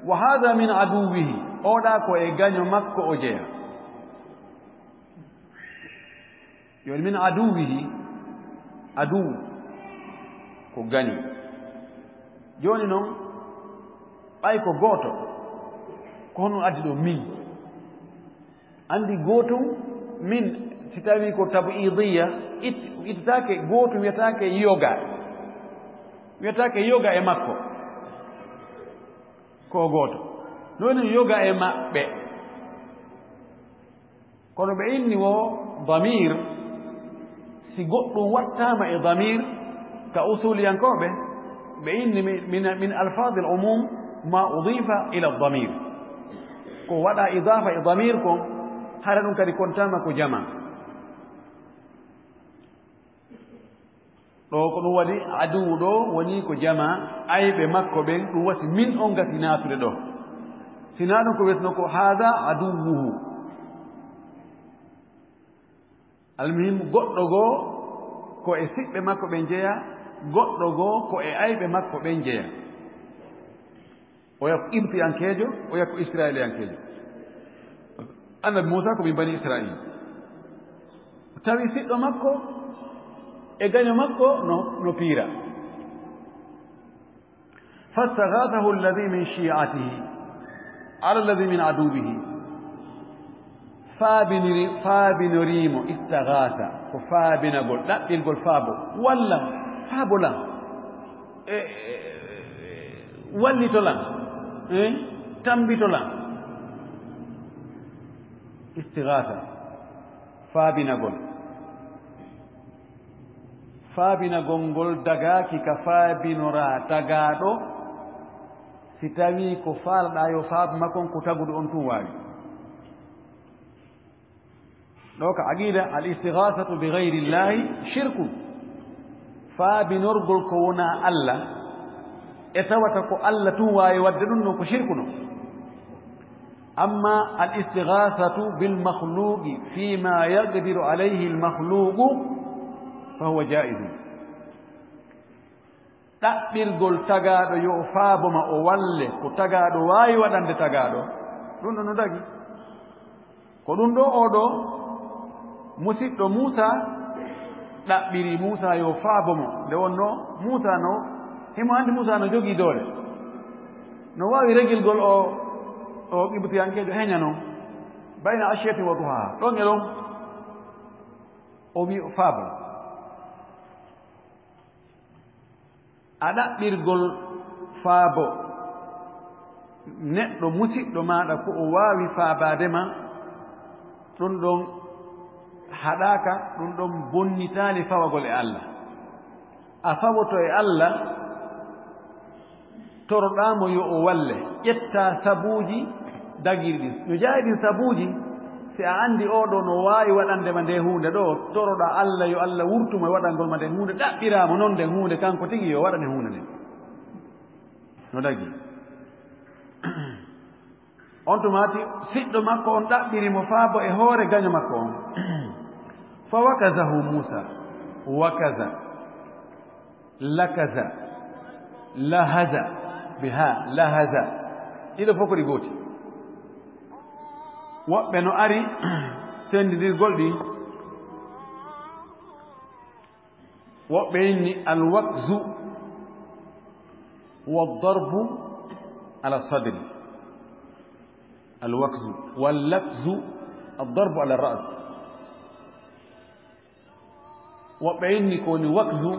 wa hada min aduwihi oɗa ko e gaño makko o jeya yoni min aduwihi adu ko gaño joni noon ɓay ko gooto ko hono addi ɗo min andi gootum min si tawi ko tabidiya ittataake gootum wiyataake yoga e makko ko gooto nooni yoga e maɓɓe kono ɓe inni wo damir si goɗɗum wattama e damir ka usuliyankoɓe ɓe inni min alfadi l umum ma udifa ila damir ko waɗa idafa e damir kon hara ɗum kadi kontama ko jama ɗo ko ɗum waɗi aduwu ɗo woni ko jama ayɓe makko ɓen ɗum wasi min on gati natude ɗo sina ɗum ko wiyetno ko hada aduwuhu almuhim goɗɗo goo ko e siɓɓe makko ɓen jeeya goɗɗo goo ko e ayɓe makko ɓen jeeya o yakko ibtiyankejo o yakko israiliyankejo annabi Muusa ko min bani israil tawi siɗɗo makko e gaño makko no piira fastaghathahu alladi min shi'atihi ala alladi min aduwihi faabinorimo istaghatha ko faabinagol ɗaɓɓilgol faabo walla faabolan wallitolan tambitolan istighatha faabinagol ngol dagaaki ka faabinora tagaaɗo si tawi ko faalɗa yo faabu makon ko taguɗo on tun waawi ɗo ka aqida al istighathatu bi gayri llahi shirku faabinorgol ko wona Allah e tawata ko Allah tun waawi wadde ɗum noon ko shirku no amma al istighathatu bil makhluqi fima yaqdiru alayhi al makhluqu fa huwa jaiz ɗaɓɓirgol tagaaɗo yo faabo ma o walle ko tagaaɗo waawi waɗande tagaaɗo ɗum ɗo no dagi ko ɗum ɗo oɗo musidɗo Muusa ɗaɓɓiri Muusa yo faabo mo nde wonno Muusa no himo anndi Muusa no jogii doole no waawi regilgol o qibtiyankeejo heña noon bayna ashiyati wa duha ɗon e ɗon o wi faabo a ɗaɓɓirgol faabo neɗɗo musidɗo maaɗa ko o waawi faabaade ma ɗum ɗon haɗaaka ɗum ɗon bonnitaali fawagol e Allah a fawoto e Allah toroɗaamo yo o walle ƴetta sabuuji dagiri ɗin no jaayi ɗin sabuuji si a anndi oɗo no waawi waɗandema nde huunde ɗo toroɗa Allah yo Allah wurtuma e waɗangol ma nden huunde ɗaɓɓiraamo noon nden huunde kanko tigi yo waɗane huunde nden no dagi on tumati siɗɗo makko on ɗaɓɓirimo faabo e hoore gaño makko on fa wakazahu Muusa wakaza lakaza lahaza biha lahaza ɗiɗo fof ko ɗi gooti woɓɓe no ari sendidirgol ɗi woɓɓe inni alwakzu waldarbu ala sadri alwakzu wallakzu aldarbu ala ras woɓɓe inni ko woni wakzu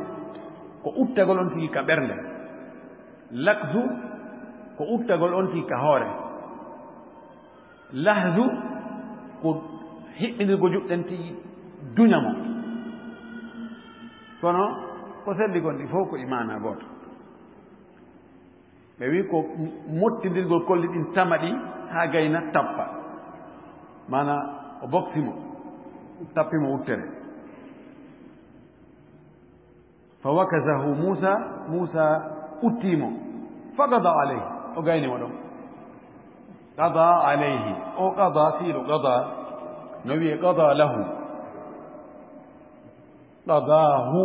ko uttagol on tigi ka ɓernde lakzu ko uttagol on tigi ka hoore lahzu ko hiɓɓinirgo juɗɗen tigi duña mo kono ko selli gonɗi fof ko imana gooto ɓe wi ko mottidirgol kolli ɗin tamaɗi haa gayna tappa mana o boksimo tappimo wuttere fa wakazahu Musa uttimo fa qada alayhi o gaynimo ɗon qada alayhi o qada fiilu qada no wiye qada lahu qadahu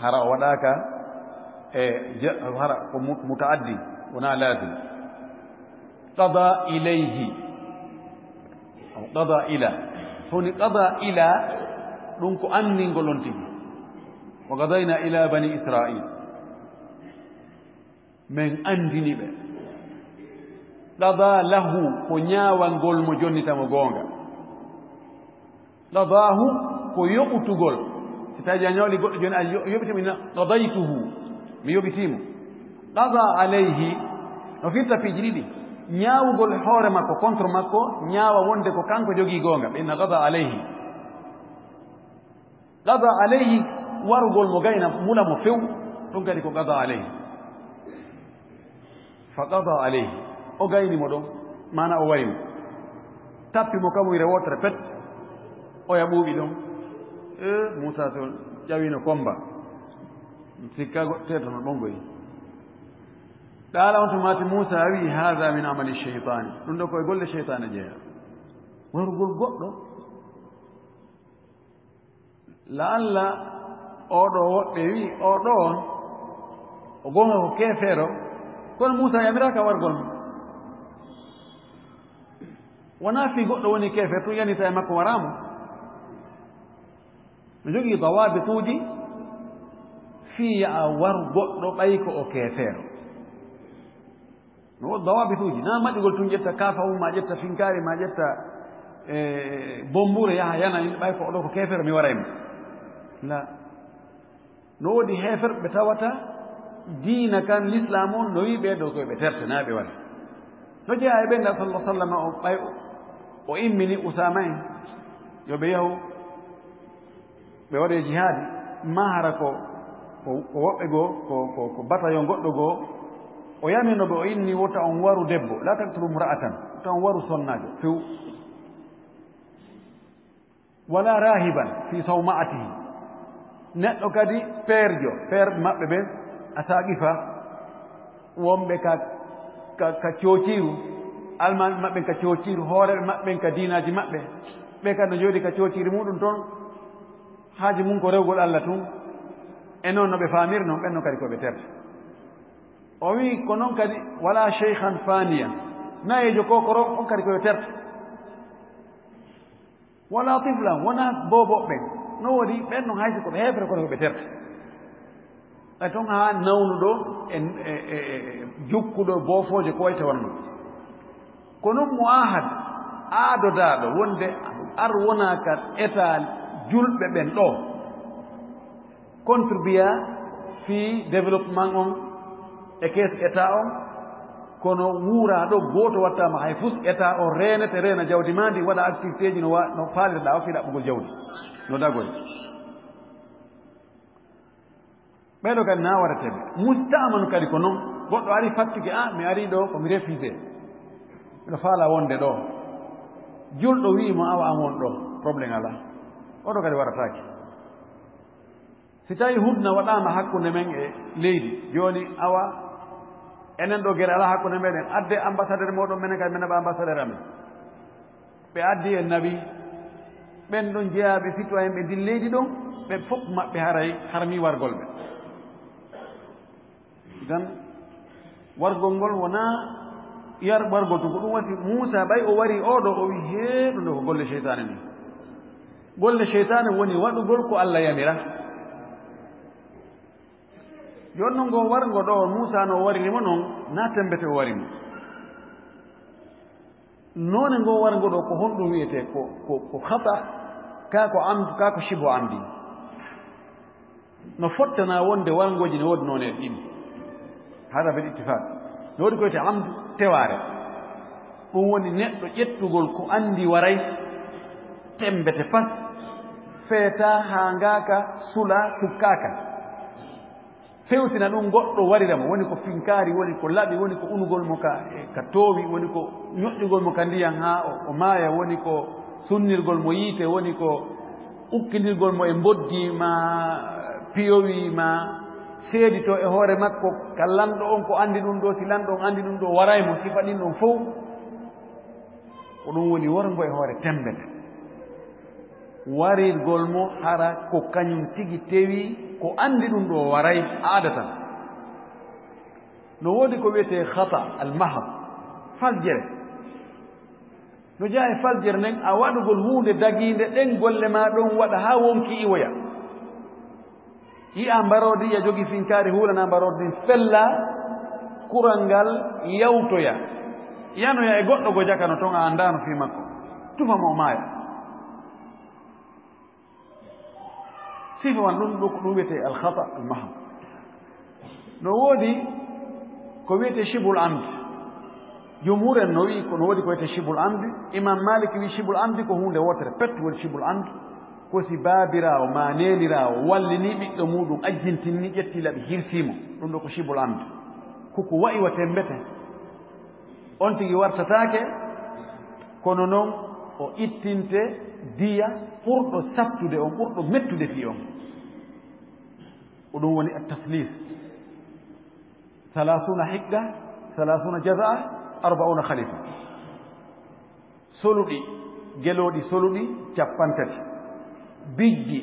hara o waɗaka hara ko mutaaddi wona lazim qada ilayhi aw qada ila foni qada ila ɗum ko anndingol on tigi wa qadayna ila bani israil min andini ɓe qada lahu ko ñaawalngol mo jonnitamo goonga qadahu ko yoɓutugol si tawi a ñawli goɗɗo joni a yoɓitimo qadaytuhu mi yoɓitimo qada alayhi no firta piiji ɗiɗi ñaawugol hoore makko contre makko ñaawa wonde ko kanko jogii goonga ɓe inna qada alayhi qada alayhi warugol mo gayna mula mo few ɗum kadi ko qada alayhi fa qada alayhi o gaynimo ɗon mana o warimo tappimo kam wire wotere pet oya ɓuuɓi ɗon Musa to ƴawino komba sikka tetono ɓongoyi قال أنتم مات موسى وي هذا من عمل الشيطان عندك يقول الشيطان جاء ويقول قطه لعل أودو وي أودو وقوم كيفيرو كل موسى يمرك ورقل ونافي قطه وني كيفيرو يعني تيمك ورامو نجي ضوابط توجي في ورقل بيك أو كيفيرو no dawabituji na maɗigol tun ƴetta kafawu ma ƴetta finkari ma ƴetta bombure yaha yana yimɓe ɓay ko oɗo ko kefere mi waraymo la no woodi heferɓe tawata diina kan l'islam on no wi ɓeeɗo koye ɓe tertenaɓe wari no jeeya e ɓenda sallah sallam o ɓay o immini usama en yo ɓe yahu ɓe waɗe jihadi mahara ko woɓɓe goo ko bataillon goɗɗo goo o yaminoɓe o inni wota on waru debbo la takturu mra'atan wota on waru sonnajo few wala rahiban fi sawma'atihi neɗɗo kadi peerjo peerɓe maɓɓe ɓen a saqifa wonɓe ka coociru almami maɓɓen ka coociru hooreɓe maɓɓen ka diinaji maɓɓe ɓe kadi no jooɗi ka coociri muɗum toon haaji mum ko rewgol Allah tun e noon no ɓe faamiri noon ɓen noon kadi koɓe terta o wi ko noon kadi wala cheikhan faniya nayejo kokoro on kadi koyo terta wala tiflan wona boboɓɓen no woodi ɓen noon haysi koɓe heefere kono koɓe terta ay toon ha nawnuɗo e jukkuɗo bofooje ko wayta wanno ko noon mo ahad aadodaɗo wonde ar wona ka état julɓe ɓen ɗo contribua fi développement on e kees état on kono wuura ɗo gooto wattama hay fus état o renete reena jawdi ma ndi waɗa activité ji no faalirɗa o fi ɗaɓɓugol jawdi no dagoy ɓeɗo kadi na waɗateɓe mustamanu kadi ko noon goɗɗo ari fattuki mi ari ɗo komi refusé miɗo faala wonde ɗo julɗo wiimo awa an won ɗo probléme ala oɗo kadi waɗatake si tawi hudna waɗama hakkunde men e leydi joni awa enen ɗo gueɗe ala hakkunde meɗen adde ambassadeur moɗon menen kadi men naɓa ambassadeur amen ɓe addi en nawi ɓen ɗon jeeyaɓe citoyen ɓe ndin leydi ɗon ɓe fof maɓɓe haray harmi wargol ɓe dan wargol ngol wona yar wargol to ko ɗum wati Moussa ɓay o wari oɗo o wi heeɗo nde ko golle cheytane ni golle cheytane woni waɗugol ko Allah yamira joni noon ngo wargo ɗo Moussa no warinimo noon na tembete o warimo noone ngo wargo ɗo ko honɗum wiyete ko hata ka ko amdu ka ko chibo amdi no fottana wonde wargoji ne woodi noon e ɗiɗi hada ɓe ittifaq no woodi koyete amdu teware ɗum woni neɗɗo ƴettugol ko andi waray tembete pas feeta ha ngaka sula sukkaka fewtina ɗum goɗɗo wariramo woni ko finkaari woni ko laɓi woni ko unugol mo ka toowi woni ko ñoƴƴugol mo ka ndiyan haa o maaya woni ko sunnirgol mo yiite woni ko ukkindirgol mo e mboddi ma piyowi ma seedito e hoore makko ka lanɗo on ko anndi ɗum ɗo si lanɗo on anndi ɗum ɗo waraymo sifa ɗin ɗon fof ko ɗum woni worgo e hoore tembete warirgol mo hara ko kañum tigi tewi ko anndi ɗum ɗo waray aadatan no woodi ko wiyetee khata almahab faljere no jaa e faljere nden a waɗugol huunde dagiinde ɗen golle ma ɗon waɗa haa wonki iwoya yi'a mbaroodi yiya jogi finkaari huulana mbaroodi ndin fella kural ngal yawtoya yanoya e goɗɗo go jakano toon a anndaano fii makko tufamo maaya sifa wan ɗum ɗo ko ɗum wiyetee alkhata almahab no woodi ko wiyetee shibul amdi jumhur en no wii no woodi ko wiyetee shibul amdi imam malik wi shibul amdi ko huunde wotere pet woni shibul amdi ko si baabiraawo ma neeniraawo wallini ɓiɗɗo muɗum ajjintinni ƴetti laɓi hirsiimo ɗum ɗo ko shibul amdi koko wayi wa tembete on tigi wartataake kono noon o ittinte diya ɓurɗo sattude on ɓurɗo mettude fi on ko ɗum woni attaslis 30 hiqqa 30 jaza'a 40 khalifa soluɗi gelooɗi soluɗi 30 bijji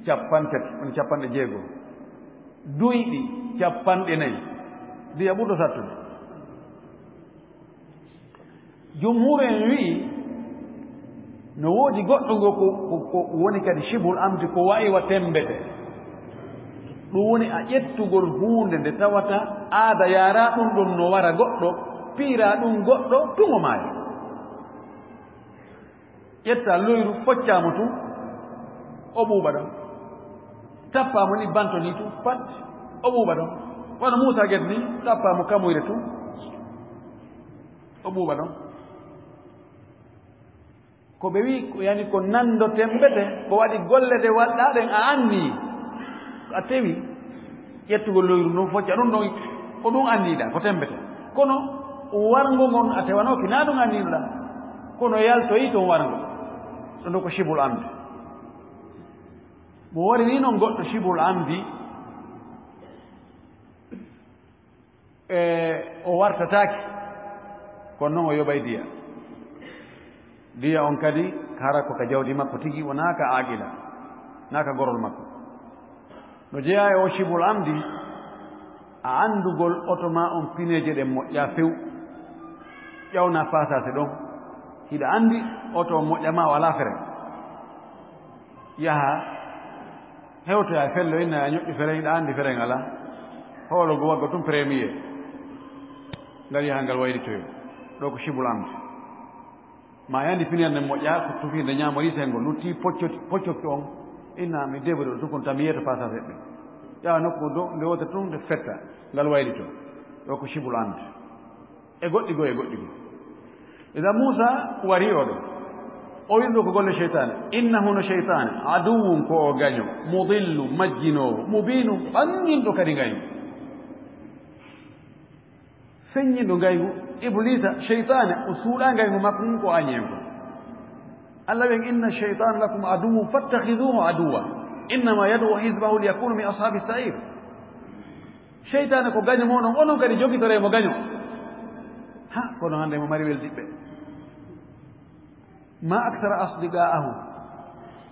30 woni 60 duyɗi 40 diya ɓurɗo sattude jumhur en wi'i no woodi goɗɗo ngo ko woni kadi shibul amdi ko wayi wa tembete ɗum woni a ƴettugol huunde nde tawata aada yaara ɗum ɗum no wara goɗɗo piira ɗum goɗɗo tungo maayo ƴetta loyru foccaamo tun o ɓuuɓa ɗon tappaamo ni banto ni tun pat o ɓuuɓa ɗon wano Muusa ged ni tappaamo kamoyre tun o ɓuuɓa ɗon ko ɓe wi yani ko nando tembete ko waɗi golle ɗe waɗɗaɗen a anni a tewi ƴettugol loyru noon focca ɗum ɗon ko ɗum anniɗa ko tembete kono wargo ngon a tewanoki na ɗum anniɗoɗa kono yaltoyi toon wargo ɗo ɗo ko shibul amdi mo wari ni noon goɗɗo shibul amdi o wartataki kono noon o yoɓay diya on kadi hara ko ka jawdi makko tigi wonaa ka aaqila naa ka gorol makko no jeyaa e o shibul amdi a anndugol oto ma on pineeje ɗen moƴƴa few ƴawna faasase ɗon hiɗa anndi oto moƴƴa ma o alaa fere yaha hewtoya fello inna a ñoƴƴi fere hiɗa anndi fere alaa hoologo wagga tum premier ngal yaha ngal wayritoyo ɗo ko shibul amdi ma yandi pinerde moƴƴa ko tufinde ñamorite ngol lutti poccokki on inna mi deɓori ɗo tun kono tami yeeto passage ɓe ƴawa nokku do nde wota tun nde fetta ngal wayli to ɗo ko shibul amde e goɗɗi goo ida Muusa wari oɗo o wi ɗo ko golle cheytane innahu no cheytane aduwum ko o gaño mudillu majjinowo mubinu ɓanginɗo kadi ngaygu feññiɗo ngaygu iblisa cheytane o suuɗa ngaygu makko ɗum ko añeengo Allah ɓen inna cheytane lakum aduwum fattahiduhu aduwa innama yad'u hizbahu liyakunu min ashabi sa'ir cheytane ko gaño moɗon onon kadi jogitore mo gaño ha kono hannde mo mari weldiɓɓe ma actara asdiqa'ahu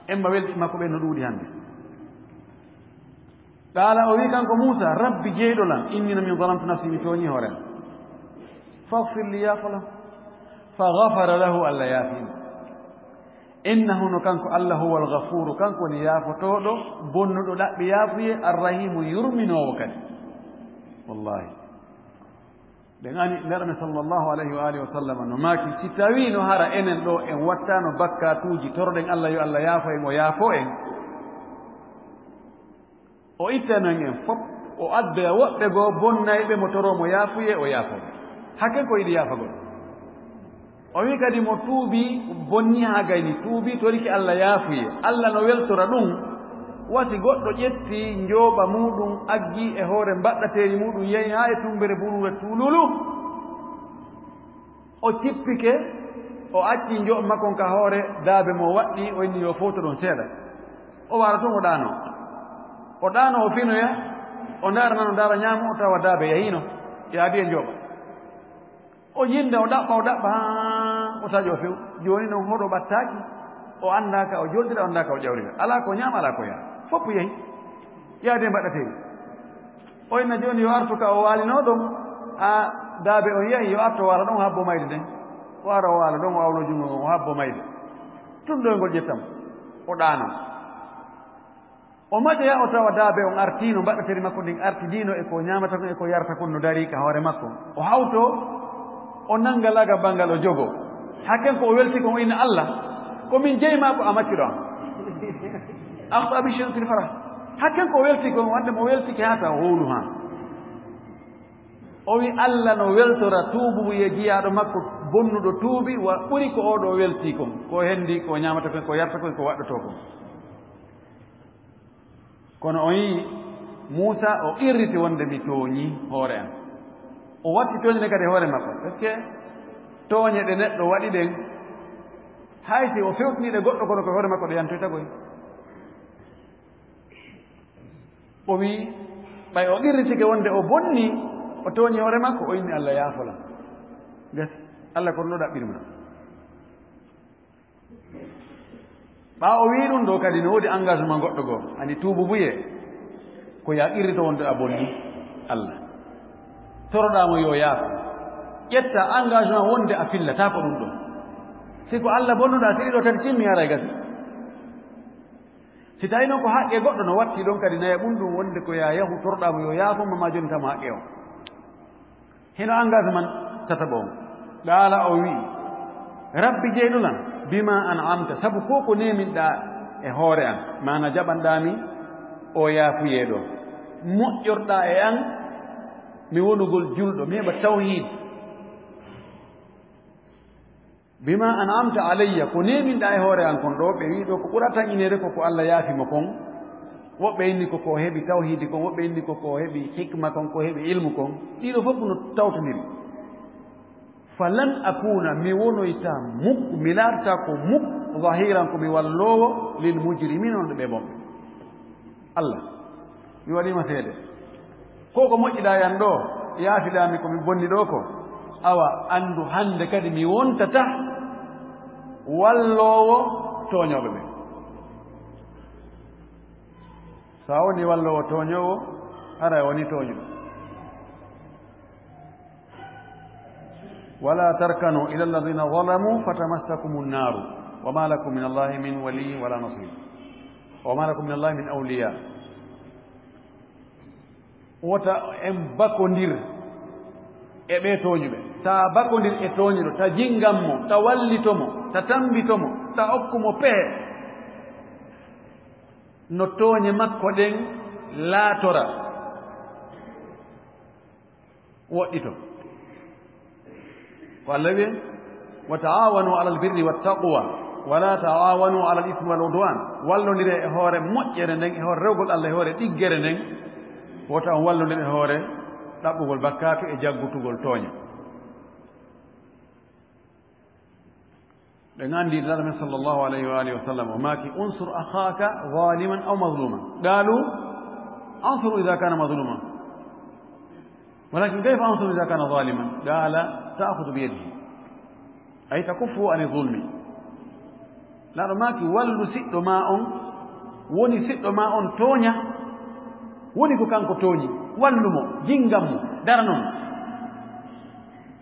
emma welɗi makko ɓen no ɗuuɗi hannde qaala o wi kanko Muusa rabbi jeyɗolam innina min zalamtu nafsi mi tooñi hoorem faghfir li yafalam faghafara lahu allah yaafimo innahu no kanko allah huwa alghafuru kanko woni yaafotoɗo bonnuɗo ɗaɓɓe yaafuye arrahimu yurminowo kadi wallahi ɓen ani nderme sallllahu alayhi wa alihi wa sallam no maaki si tawi no hara enen ɗo en wattano bakkatuji torɗen allah yo allah yaafo en o yaafo en o ittano en fof o adda woɓɓe goo bonnayɓe mo toromo yaafuye o yaafo hakke ko yiɗi yaafagol o wi kadi mo tuubi bonni haa gayni tuubi toriki allah yaafuye allah no weltora ɗum wasi goɗɗo ƴetti njooɓa muɗum aggi e hoore mbaɗɗateeri muɗum yehi haa e tumbere burure tuululu o tippike o acci njooɓa makon ka hoore daabe mo waɗɗi o inni yo fowto ɗon seeɗa o waara toon o ɗaano o finoya o ndaara ñaamo o tawa daabe yahiino yaabi e njooɓa o yinda o ɗaɓɓa haa o taƴo few jooni noon hoɗo ɓattaaki o anndaaka o joltira o anndaaka o ƴawrira alaa ko ñaama alaa ko yaa fof yehi yaade mbaɗateeri o inna jooni yo artu ka o waalinoo ɗon a daabe on yahi yo arto waara ɗon o habbo mayde nden o ara o waala ɗon o awlo junngo ngon o habbo mayde tun ɗo ngol ƴettam o ɗaano o maƴoya o tawa daabe on artiino mbaɗateeri makko ndin artidiino e ko ñaamata kon e ko yarta kon no darii ka hoore makko o hawto o nannga laga banngal o jogo hakken ko o welti kon o inna Allah komin jeyma ko a maccuɗo am akhta bi shirkil farah hakken ko o welti kon wande mo weltike hata o howlu ha o wi Allah no weltora tuubu ye jiyaaɗo makko bonnuɗo tuubi wa ɓuri ko oɗo welti kon ko hendi ko ñamata kon ko yarta kon ko waɗɗoto kon kono o yi Muusa o irriti wonde mi tooñi hoore am o watti tooñde kadi hoore makko parce que tooñe ɗe neɗɗo waɗi ɗen haysi o fewtiniɗe goɗɗo kono ko hoore makko ɗo yantoyta koy o wi ɓay o irritike wonde o bonni o tooñi hoore makko o inni Allah yaafola gasi Allah kono no ɗaɓɓirma ɓaa o wii ɗum ɗo kadi no woodi engagement goɗɗo goo ani tuubu buye ko ya irrito wonde a bonni Allah toroɗamo yo yaafo ƴetta engagement wonde a fillata ko ɗum ɗon siko Allah bonnuɗa siɗi ɗo tan timmi hara e gasi si tawi noon ko haqqe goɗɗo no watti ɗon kadi naya ɓum ɗum wonde ko ya yahu toroɗamo yo yaafoma ma joni tamo haqqe o hino engagement tataɓo on ɗaala o wii rabbi jeyɗulan bima an'amta sabu ko neminɗa e hoore an mana jaɓanɗami o yaafuyeɗo moƴƴorɗa e an mi wonugol julɗo mi heɓa tawhid bima an'amta alayya ko neminɗa e hoore an kon ɗo ɓe wi ɗo ko ɓurata inede koko Allah yaafimo kon woɓɓe inni koko heɓi tawhidi kon woɓɓe inni koko heɓi hikma kon ko heɓi ilmu kon ɗiɗo fof no tawtodiri falan akuna mi wonoyta mukk mi laarta ko mukk zahiran ko mi wallowo lil mujrimina on ɓe bonɓe Allah mi waɗima seede ko moƴƴiɗa yan ɗo yaafiɗami komi bonni ɗo ko awa andu hande kadi mi wontata wallowo tooñoɓe ɓe sa woni wallowo tooñowo ara woni tooñuɗo wala tarkanu ila alladhina zalamu fatamassakum an-naru wama lakum min Allahi min wali wala nasir wama lakum min Allahi min awliya wota en bakondir e ɓe tooñuɓe ta bakondir e tooñuɗo ta jingammo ta wallitomo ta tambitomo ta okkumo pehe no tooñe makko ɗen laatora woɗɗito ko Allah wiye wa taawanu ala albirri wattaqwa wala taawanu ala al-ithmi wal udwan wallodire e hoore moƴƴere nden e hoore rewgol Allah e hoore ɗiggere nden wota on wallodire e hoore ɗaɓɓugol bakkatu e jaggutugol tooña ɓe nganndi nelaɗo men sallllahu alayhi wa alihi wa sallam o maaki unsur akhaka zaliman aw mazluman qaalu ansuru ida kana mazluman walakin kayfa ansuru ida kana zaliman qaala ta'khudhu bi yadihi ay takuffu ani zulmi laɗo maaki wallu siɗɗo ma on woni siɗɗo ma on tooña woni ko kanko tooñi wallumo jingammo dara noon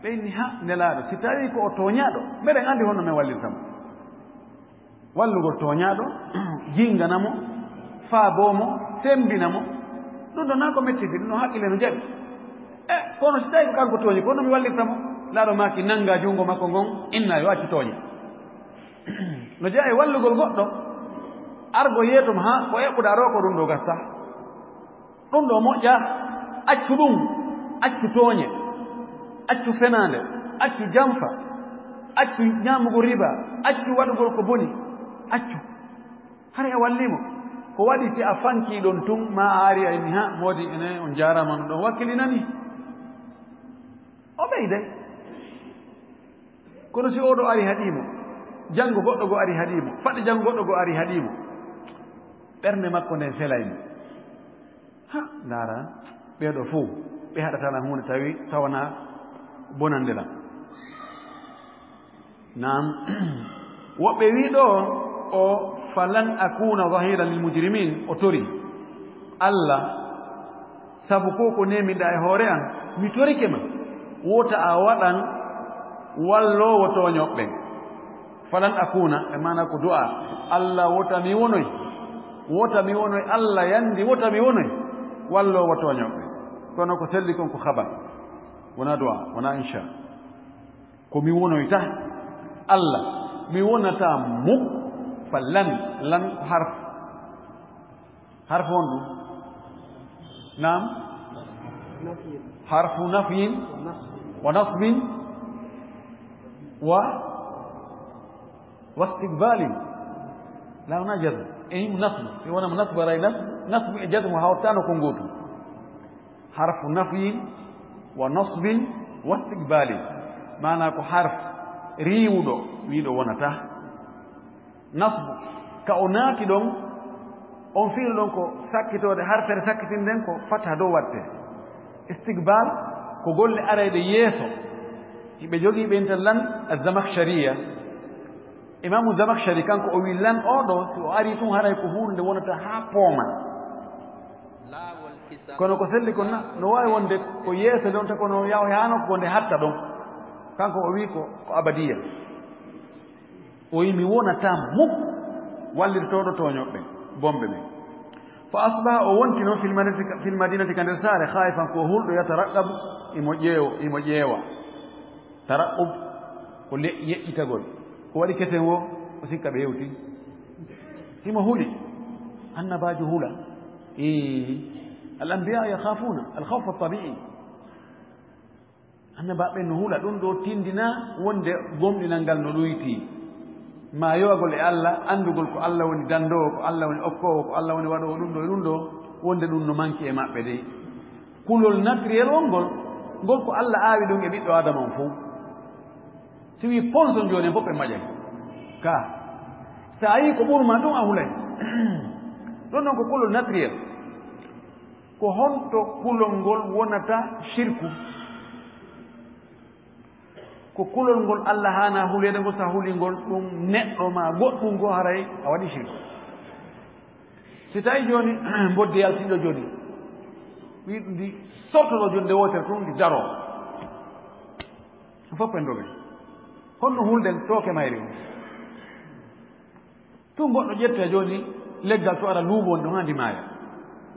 ɓe inni ha nelaaɗo si tawi ko o tooñaaɗo mbeɗen anndi honno men wallirtamo wallugol tooñaaɗo jinganamo faaboomo sembinamo ɗum ɗo naa ko mettiti ɗum no haqqille no jaɓi kono si tawi ko kanko tooñi ko honno mi wallirtamo laaɗo maaki nannga junngo makko ngon inna yo acci tooña no jeya e wallugol goɗɗo argo yeetom ha ko eɓɓuɗa ɗo ko ɗum ɗo gasta ɗum ɗo moƴƴa accu ɗum accu tooñe accu fenaande accu jamfa accu ñaamugo riba accu waɗugol ko boni accu hara e wallimo ko waɗi si a fanki ɗon tun ma ari ayni ha modi ene on jarama no ɗon wakkilinani o ɓeyday kono si oɗo ari haɗimo janngo goɗɗo go ari haɗimo faɗi janngo goɗɗo go ari haɗimo ɓernde makko nde felaymo ha ndaara ɓeeɗo fof ɓe haɗatana hunde tawi tawana bonandelam nam woɓɓe wi ɗo o falan akuna zahira lil mujrimin o tori Allah sabu ko nemiɗa e hoore an mi torike ma wota a waɗan wallowo toñoɓɓe falan akuna e mana ko du'a Allah wota mi wonoy Allah yandi wota mi wonoy wallowo toñoɓɓe kono ko selli kon ko habar wona du'a wona insha ko mi wonoyta Allah mi wonata mukk فلن لن حرف وندو نعم حرف نفي ونصب واستقبال لا نجد اي نصب وانا نصب راي نصب جزم هاوتانو كونغوتو حرف نفي ونصب واستقبال معنى حرف ريودو ويدو ونتا nasbu ka o naati ɗon on fiino ɗon ko sakkitode harfere sakkitinɗen ko fata dow watte istiqbal ko golle arayɗe yeeso hiɓe jogii ɓen tan lan azamakhshariya imamu zamakhshari kanko o wi lan oɗo si o ari tun haray ko hunde wonata haa pooma kono ko selli ko no waawi wonde ko yeeso ɗon ta kono yaw yaano ko nde hatta ɗon kanko o wi ko abadiya o wi mi wonata mukk wallirtoɗo toñoɓɓe bombe ɓe fa asbaha o wonti noon fil madinati ka nder saare haifan ko hulɗo yataraqabu imo ƴeewa taraqub ko yeƴƴitagol ko waɗi keten wo o sikka ɓe yewti himo huli annabajo hula al anbiya yakhafuna al khawf al tabi'i annabaɓe no hula ɗum ɗo tindina wonde gomɗinal ngal no ɗoyti ma yowagol e Allah andugol ko Allah woni dandowo ko Allah woni okkowo ko Allah woni waɗowo ɗum ɗo e ɗum ɗo wonde ɗum no manki e maɓɓe de kulol naturel ngol ko Allah aawi ɗum e ɓiɗɗo adama on fof si wi ponson joni fof ɓe maƴay ka sa a yi ko ɓurma ɗum a hulay ɗon noon ko kulol naturel ko honto kulol ngol wonata shirku ko kulol ngol Allah hana hulede ngo sa hulingol ɗum neɗɗo ma goɗɗum go haray a waɗi shirku si tawi joni mboddi yaltiɗo joni wi ndi sottoɗo joni nde wotere tun ndi daro fof en doge honno hulden tooke mayri o tun goɗɗo ƴette joni leggal to ara luuɓon ɗo ha ndi maaya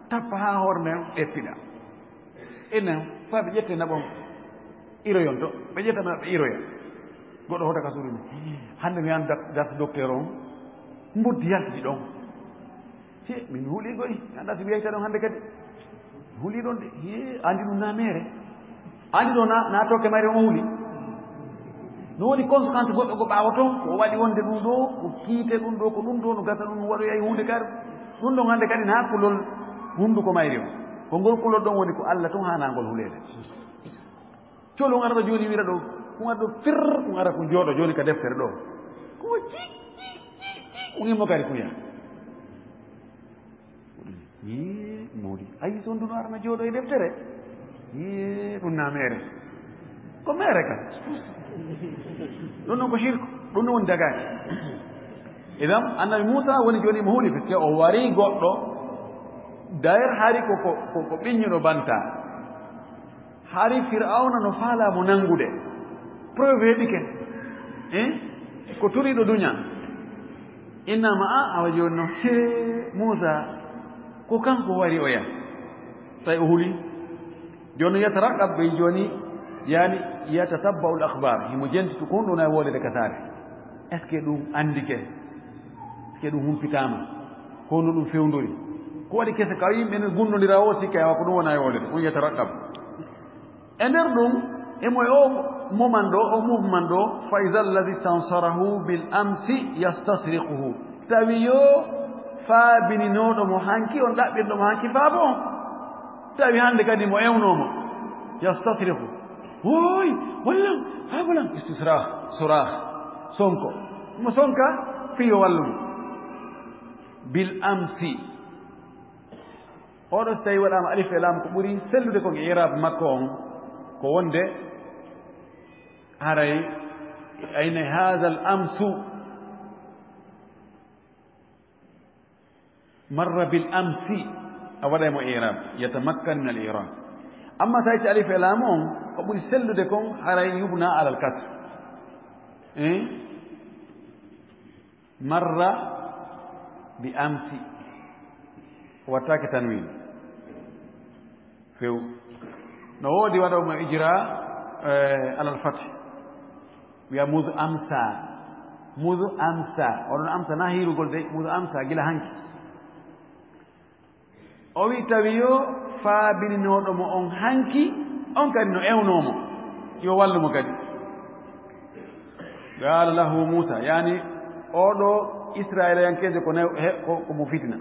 tappa ha hoore nden ɗeppiɗa enen fa ɓe ƴette naɓon iroyon to ɓe ƴettama ɓe iroya goɗɗo hota ka suuɗi hannde mi yan darta docteur on mboddi yaltiɗi ɗon min huuli goy anda so mi yeyta ɗon hannde kadi huuli ɗon de andi ɗum na mere andi ɗo na toke mayre on huuli no woni conséquence goɗɗo go ɓaawa toon ko waɗi wonde ɗum ɗo ko kiite ɗum ɗo ko ɗum ɗo no gasa ɗum waɗoyay hunde kar ɗum ɗon hannde kadi na kulol hunnduko mayri o ko ngol kulol ɗon woni ko Allah tun hanangol huleede colo ngara ɗo jooni wira ɗo ko ngara ɗo fir ko ngara ko jooɗo jooni ka deftere ɗo ko ci ko ngimmo kadi kuya mawɗi ayi so nduno arana jooɗo e deftere ɗum na mere ko mere ka ɗum noon ko shirku ɗum no woni dagaki idan annabi Moussa woni jooni mo huuli puisque o wari goɗɗo d'ailleurs haari ko ɓiññuɗo banta haari fir'auna no faalamo nangude preuve heɓike ko turiɗo duña innama awa joni no he Moussa ko kanko wari o ya tawi o huuli joni yataraqab ɓe joni yani yatatabba'u al akhbar himo jentitu ko ɗum e wolede kasare est ce que ɗum andike est ce que ɗum humpitama hono ɗum fewndori ko waɗi kese ka yimɓe ne gunnodira o sikka yawa ko ɗum wona e wolede ɗum yataraqab e nder ɗum emo e o moment ɗo o mouvement ɗo fa ida alladi stansarahu bil amsi yastasriquhu tawi yo faabininoɗo mo hanki on ɗaɓɓirɗo mo hanki faabo on tawi hannde kadi mo ewnomo yastasrifu woy wallam haabalam istisrah surah sonko mo sonka fiyo wallumo bil amsi oɗo so tawi waɗama alif e lam ko ɓuri sellude kon e irab makko on ko wonde haray ayna hada al amsu marra bil amsi a waɗaymo irab yatamakkan min al irab amma so tawi alif e lam on ko ɓuri sellude kon haray yubna ala al kasre marra bi amsi wattake tanwin few no woodi waɗomo ijra alal fath wiya mudu amsa oɗon amsa na hirugol de mudu amsa gila hanki o wi tawi yo faabininoɗomo on hanki on kadi no ewnomo yo wallumo kadi qala lahu Musa yani oɗo israéliyankejo ko mo fitina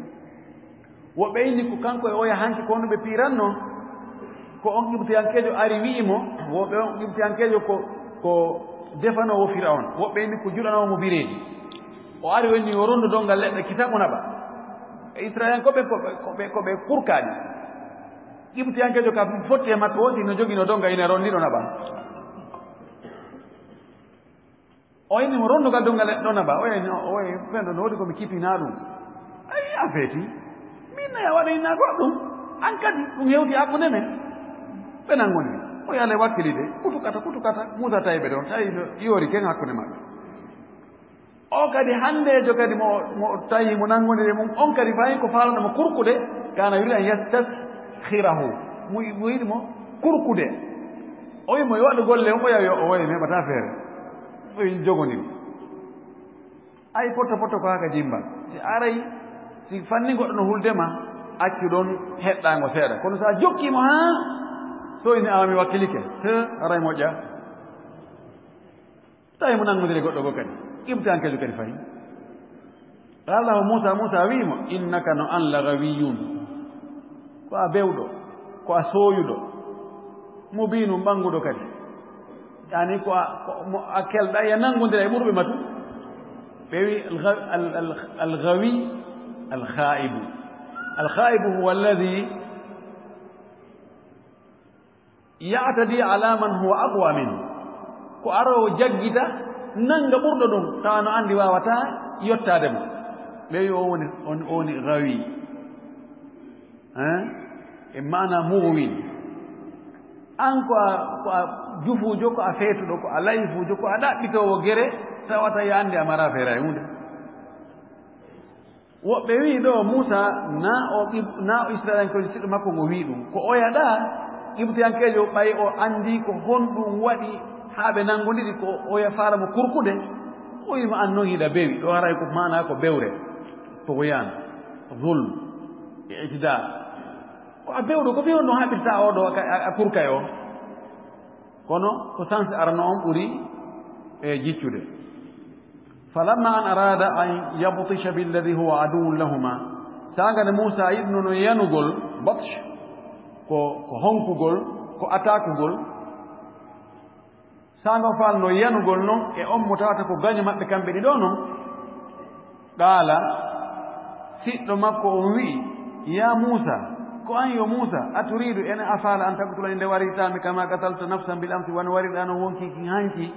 woɓɓe inni ko kanko e oya hanki ko no ɓe piranno ko on qibtiyankejo ari wi'imo woɓɓe on qibtiyankejo ko defanowo Firaon woɓɓe inni ko juɗanowo mo bireeji o ari wenni o rondo dongal leɗɗe kitabo naɓa israéliyankoɓe koɓe kurkaɗi qibtiyankejo ka fotti e makko wosi no jogino donga ina rondiɗo naɓa o inni mo rondogal dongal leɗɗe ɗo naɓa oye ɓenɗo no woodi komi kipina ɗum ayi a feeti a waɗayna goɗɗum an kadi ɗum hewti hakkunde men ɓe nangoni o yaale wakkilide kutukata Musa tawiɓe ɗon tawi yoori ken hakkunde maɓɓe o kadi handejo kadi mo tawi mo nangonire mum on kadi fayi ko faalanomo kurkude kana yuri an yastaskhirahu mo yiɗimo kurkude o wimo yo waɗu golle on o yawi o woyi meɓata feere o jogoniri ay potto ko haka jimba si aray si fanni goɗɗo no huldema accu ɗon heɗɗango seeɗa kono sa jokkimo ha so ine awami wakkilike te aray moƴƴa tawi mo nangodire goɗɗo go kadi ibtankejo kadi fayi allahu Musa wiimo innaka no an la gawiyun ko a bewɗo ko a sooyuɗo mubinum ɓanguɗo kadi yani ko a kelɗa ya nangodira e ɓurɓe matu ɓe wi algawi الخائب هو الذي يعتدي على من هو أقوى منه ko aro jaggita nanga ɓurɗo ɗum tawa no andi wawata yottade mo ɓewi on woni gawi e mana muwin an ko a jufujo ko a feetuɗo ko a layfujo ko a ɗaɓɓitowo gere tawata yo andi a mara feera e hunde woɓɓe wi ɗo Musa na o israéliyankejo siɗo makko ngo wi ɗum ko oyaɗa qibtiyankejo ɓay o andi ko honɗum waɗi haa ɓe nangondiɗi ko oya faala mo kurkude o wima an noon hiɗa bewi ɗo haray ko mana ko bewre togoyan zulm itida ko a bewɗo ko fiyon no haɓirta oɗo a kurka e o kono ko sanse arano on ɓuri e jiccude falamma an arada an yabtisha billadi huwa aduwun lahuma sagane Musa yiɗno no yanugol batsh ko honkugol ko atakugol sago faal no yanugol noon e on mo tawata ko gaño maɓɓe kamɓe ɗiɗo noon qaala siɗɗo makko on wi'i ya Musa ko an yo Musa aturidu ene a faala an taqtula nde waritami kama qatalta nafsan bil amsi wan wariɗa no wonki ki hanki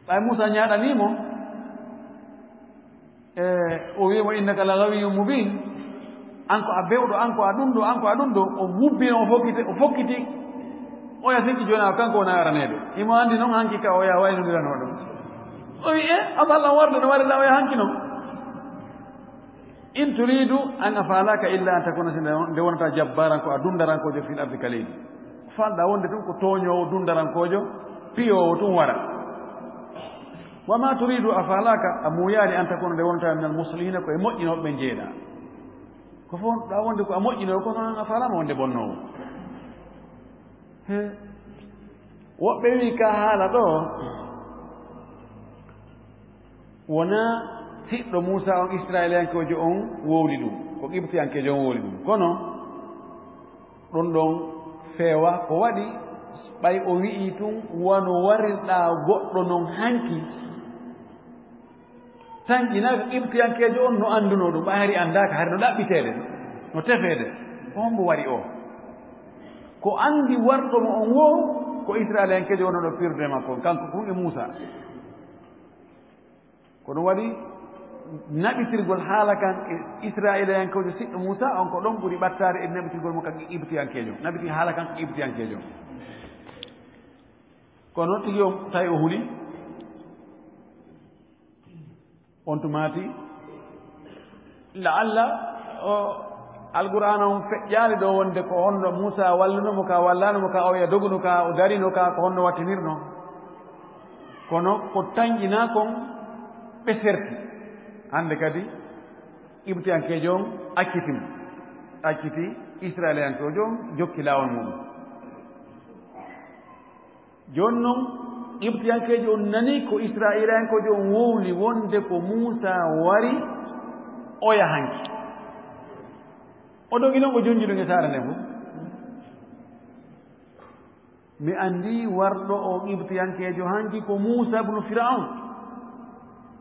ɓay Musa ñaaɗanimo o wiimo innaka la gawiyyun mubin an ko a bewɗo an ko a ɗumɗo o wubbino o fokkiti oya sikki joni a kanko wona araneɓe imo andi noon hanki ka oya waynodiran hoɗo o wi afallah warde no waɗiɗa oya hanki noon in turidu an a faalaka illa an takuna si nde wonata jabbaranko a dundarankojo fil ardi ka leydi falɗa wonde tun ko toñowo dundarankojo piyowo tun wara wama turidu a faalaka a muyaani an takuna nde wonata min al muslihina koye moƴƴinoɓe ɓe jeeɗa ko fof ɗa wonde ko a moƴƴinowo ko noon a faalama wonde bonnowo woɓɓe wi ka haala ɗo wona siɗɗo Musa on Israiliyankojo on wowli ɗum ko Qibtiyankejo on wowli ɗum kono ɗon ɗon feewa ko waɗi ɓay o wi'i tun wono warirɗaa goɗɗo non hanki tan ƴinaka Qibtiyankejo on no annduno ɗum ɓay hari anndaaka hari no ɗaɓɓiteede no tefeede on mbo waɗi o ko anndi warɗo mo on wo ko Israiliyankejo wono ɗo pirde makko kanko kon e Musa ko ɗum waɗi naɓitirgol haala kan e Israiliyankejo siɗɗo Musa on ko ɗon ɓuri ɓattaade e naɓitirgol mo kan Qibtiyankejo naɓiti haala kan ko Qibtiyankejo kono tigi o tawi o huli on tumaati laalla o alqur'ana on feƴƴaali ɗo wonde ko honno Musa wallunomo ka wallanomo ka o wiya dogunu ka o darino ka ko honno wattinirno kono ko tañƴina kon ɓe serti hannde kadi Qibtiyankejo on acciti Israiliyankejo on jokki laawol muɗum jooni noon Qibtiyankejo on nani ko Israiliyankejo on wowli wonde ko Musa wari oya hanki o ɗogi noon o jonjiɗum e saare nden fof mi anndi warɗo o Qibtiyankejo hanki ko Musa ibnu Firaun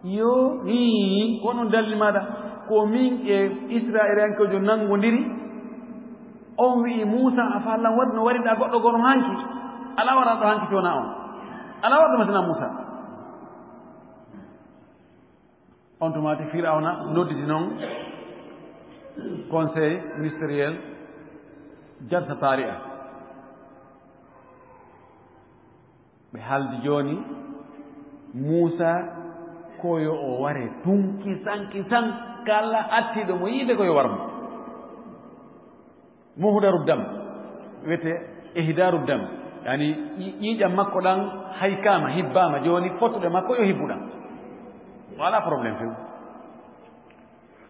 yo kono dalli maɗa ko min e Israiliyankejo nangodiri on wi'i Musa a fallan waɗi no wariɗa goɗɗo gono hanki ala waɗa ɗo hanki tona on ala waɗo masana Musa on tumati Firawna nodditi noon conseil ministériel jarta tari'a ɓe haaldi jooni Musa koyo o ware tun kisan kala attiɗo mo yiide koyo warmo muhdaru dam wiyete ihdaru dam yani ƴiiƴam makko ɗan haykama hibbama joni fottuɗe makko yo hibbuɗan wala probléme few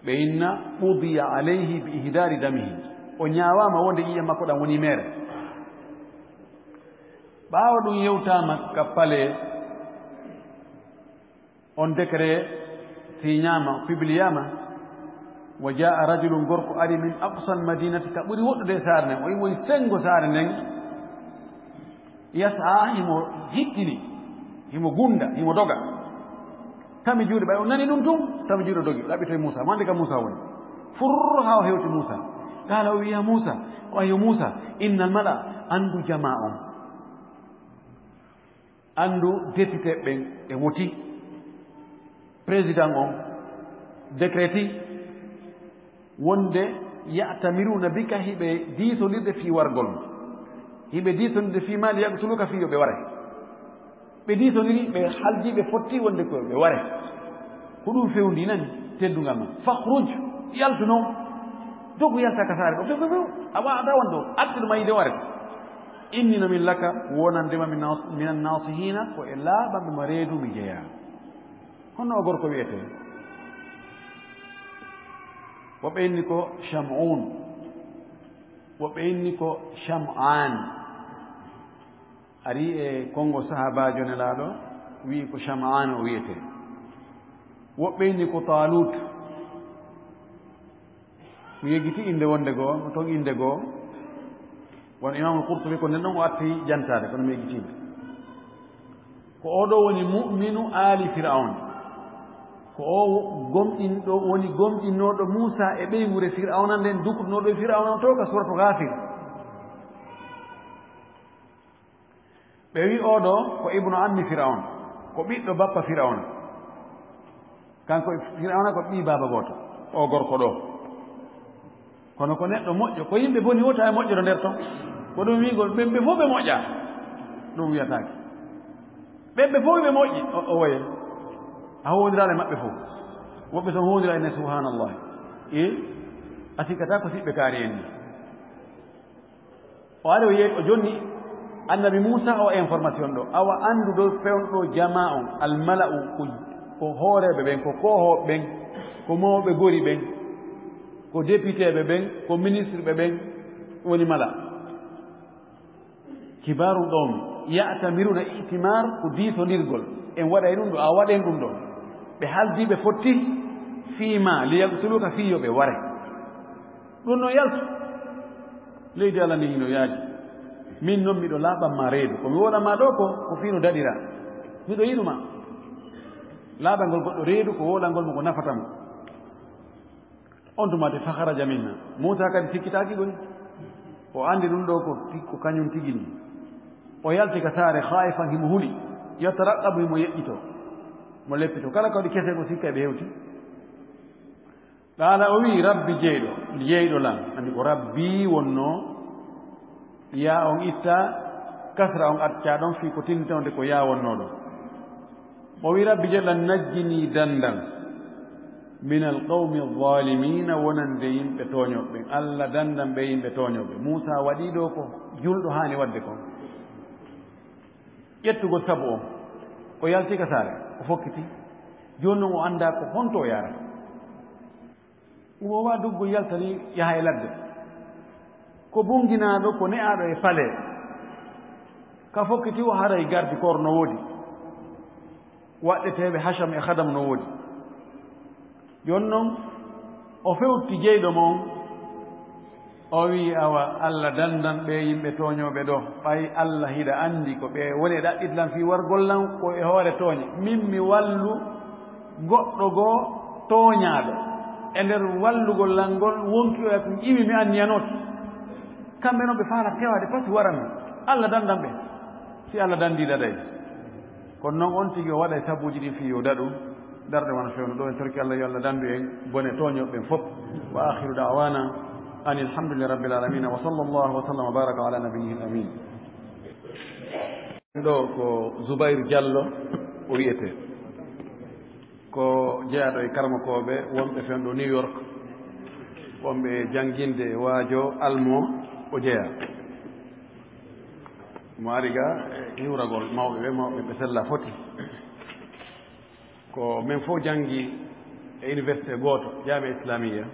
ɓe inna udiya alayhi bi ihdari damihi o ñawama wonde ƴiiƴam makko ɗan woni mere ɓaawa ɗum yewtama ka pale on décret siñama publiyama wa jaa rajulun gorko ari min aqsa almadinati ka ɓuri woɗɗude e saare nden o yimoyi sengo saare nden yasa himo hittini himo gunda himo doga tami juuɗe ɓay o nani ɗum tun tami juuɗe dogi ɗaɓɓito e Musa mande ka Musa woni furr ha o hewti Musa kala o wiya Musa o ayo Musa inna almala andu jama on andu député ɓen e woti président on décréti wonde ya'tamiruna bika hiɓe diisonirde fi wargol hiɓe diisonirde fi maali yaqtuluka fi yo ɓe ware ɓe diisoniri ɓe halji ɓe fotti wonde ko ɓe ware ko ɗum fewndi nani teddungal ma fakhruj yaltu noon dogo yalta ka saare ɗo few a waɗa won ɗo artiɗo ma yide ware innino min laka wonandema min annasihina ko e laaɓaɓe mo reedu mi jeeya honno o gorko wiyete woɓe inni ko Shamun woɓe inni ko Sham'an ari e kongo sahabajo nelaaɗo wii ko Sham'an o wiyete woɓɓe inni ko Talut mi yegiti inde wonde goo mi ton inde goo won Imamul Qurtubi ko nden ɗon o atti jantade kono mi yegitiɓe ko oɗo woni mu'minu ali Fir'aun ko o gomɗinɗo woni gomɗinnoɗo Musa e ɓeygure Fir'auna nden dukuɗnoɗo e Fir'auna to ka suratu Ghafir ɓe wi oɗo ko ibnu ammi Fir'aun ko ɓiɗɗo bappa Fir'auna kanko Fir'auna ko ɓi baba goto o gorko ɗo kono ko neɗɗo moƴƴo ko yimɓe boni wota e moƴƴoro nder ton ko ɗum wigol ɓemɓe fof ɓe moƴƴa ɗum wiyatake ɓemɓe fof ɓe moƴƴi o woye a howodirale maɓɓe fof woɓɓe ton howodira ene subhanallah a sikkata ko siɓɓe kaari en ni o ari o yeeyi o jonni annabi Musa o information ɗo awa anndu ɗo fewnɗo jama on almala'u ko hooreɓe ɓen ko kohoɓe ɓen ko mawɓe gori ɓen ko député ɓe ɓen ko ministre ɓe ɓen woni mala kibaru ɗon ya'tamiruna itimar ko diisondirgol en waɗay ɗum ɗo a waɗen ɗum ɗo ɓe haldi ɓe fotti fiima liyaqtuluka fi yoɓe ware ɗum no yaltu leydi Allah ndi no yaaji min noon miɗo laaɓanma reedu komi woɗanma ɗo ko fii no daɗira miɗo yiɗuma laaɓal ngol goɗɗo reedu ko woɗal ngol mo ko nafatamo on tumade faharaja minna Moussa kadi sikkitaki goni o andi ɗum ɗo ko kañum tigi ni o yalti ka saare haifan himo huuli yataraqabu himo yeƴƴito mo leppito kala ko waɗi kese ko sikka ɓe hewti qala o wi rabbi jeyɗo lan andi ko rabbi wonno ya on itta kasra on acca ɗon fi ko tinnitonde ko ya wonno ɗon o wi rabbi jeyɗo lan najjini dandan min alqawmi alzalimina wonande yimɓe tooñoɓe Allah dandan ɓe yimɓe tooñoɓe Moussa waɗi ɗo ko julɗo hani wadde kon ƴettugol sabu on o yalti ka saare o fokkiti joni noon o anda ko honto o yara wowa duggo yaltani yaha e ladde ko bunginaɗo ko ne'aɗo e pale ka fokkiti o haray gardi kor no woodi waɗɗeteɓe hacham e hadam no woodi joni noon o fewti jeyɗo mon o wi awa Allah dandan ɓe yimɓe tooñoɓe ɗo ɓay Allah hiɗa andi ko ɓe woni e ɗaɗɗitlan fi wargollan ko e hoore tooñe min mi wallu goɗɗo goo tooñaaɗo e nder wallugol lan ngol wonki oya ko ƴimi mi anniyanoto kamɓe noon ɓe faala tewade pasi waranmi Allah dandan ɓe si Allah dandiɗa ɗay kono noon on tigi o waɗa e sabuji ɗin fi yo daɗu darɗe wona fewno ɗo en torki Allah yo Allah dandu en bone tooñoɓe ɓen fof wa akhiru da'wana an alhamdulillahi rabbil alamin wa sallallahu wa sallam wa baraka ala nabiyyihi amin ɗo ko Zoubair Diallo o wiyete ko jeyaɗo e karmakoɓe wonɓe fen ɗo New York wonɓe jangguinde waajo almo o jeeya mo ari ga e hiwragol mawɓe ɓe sella foti ko min fof janggi e université gooto Jamia Islamia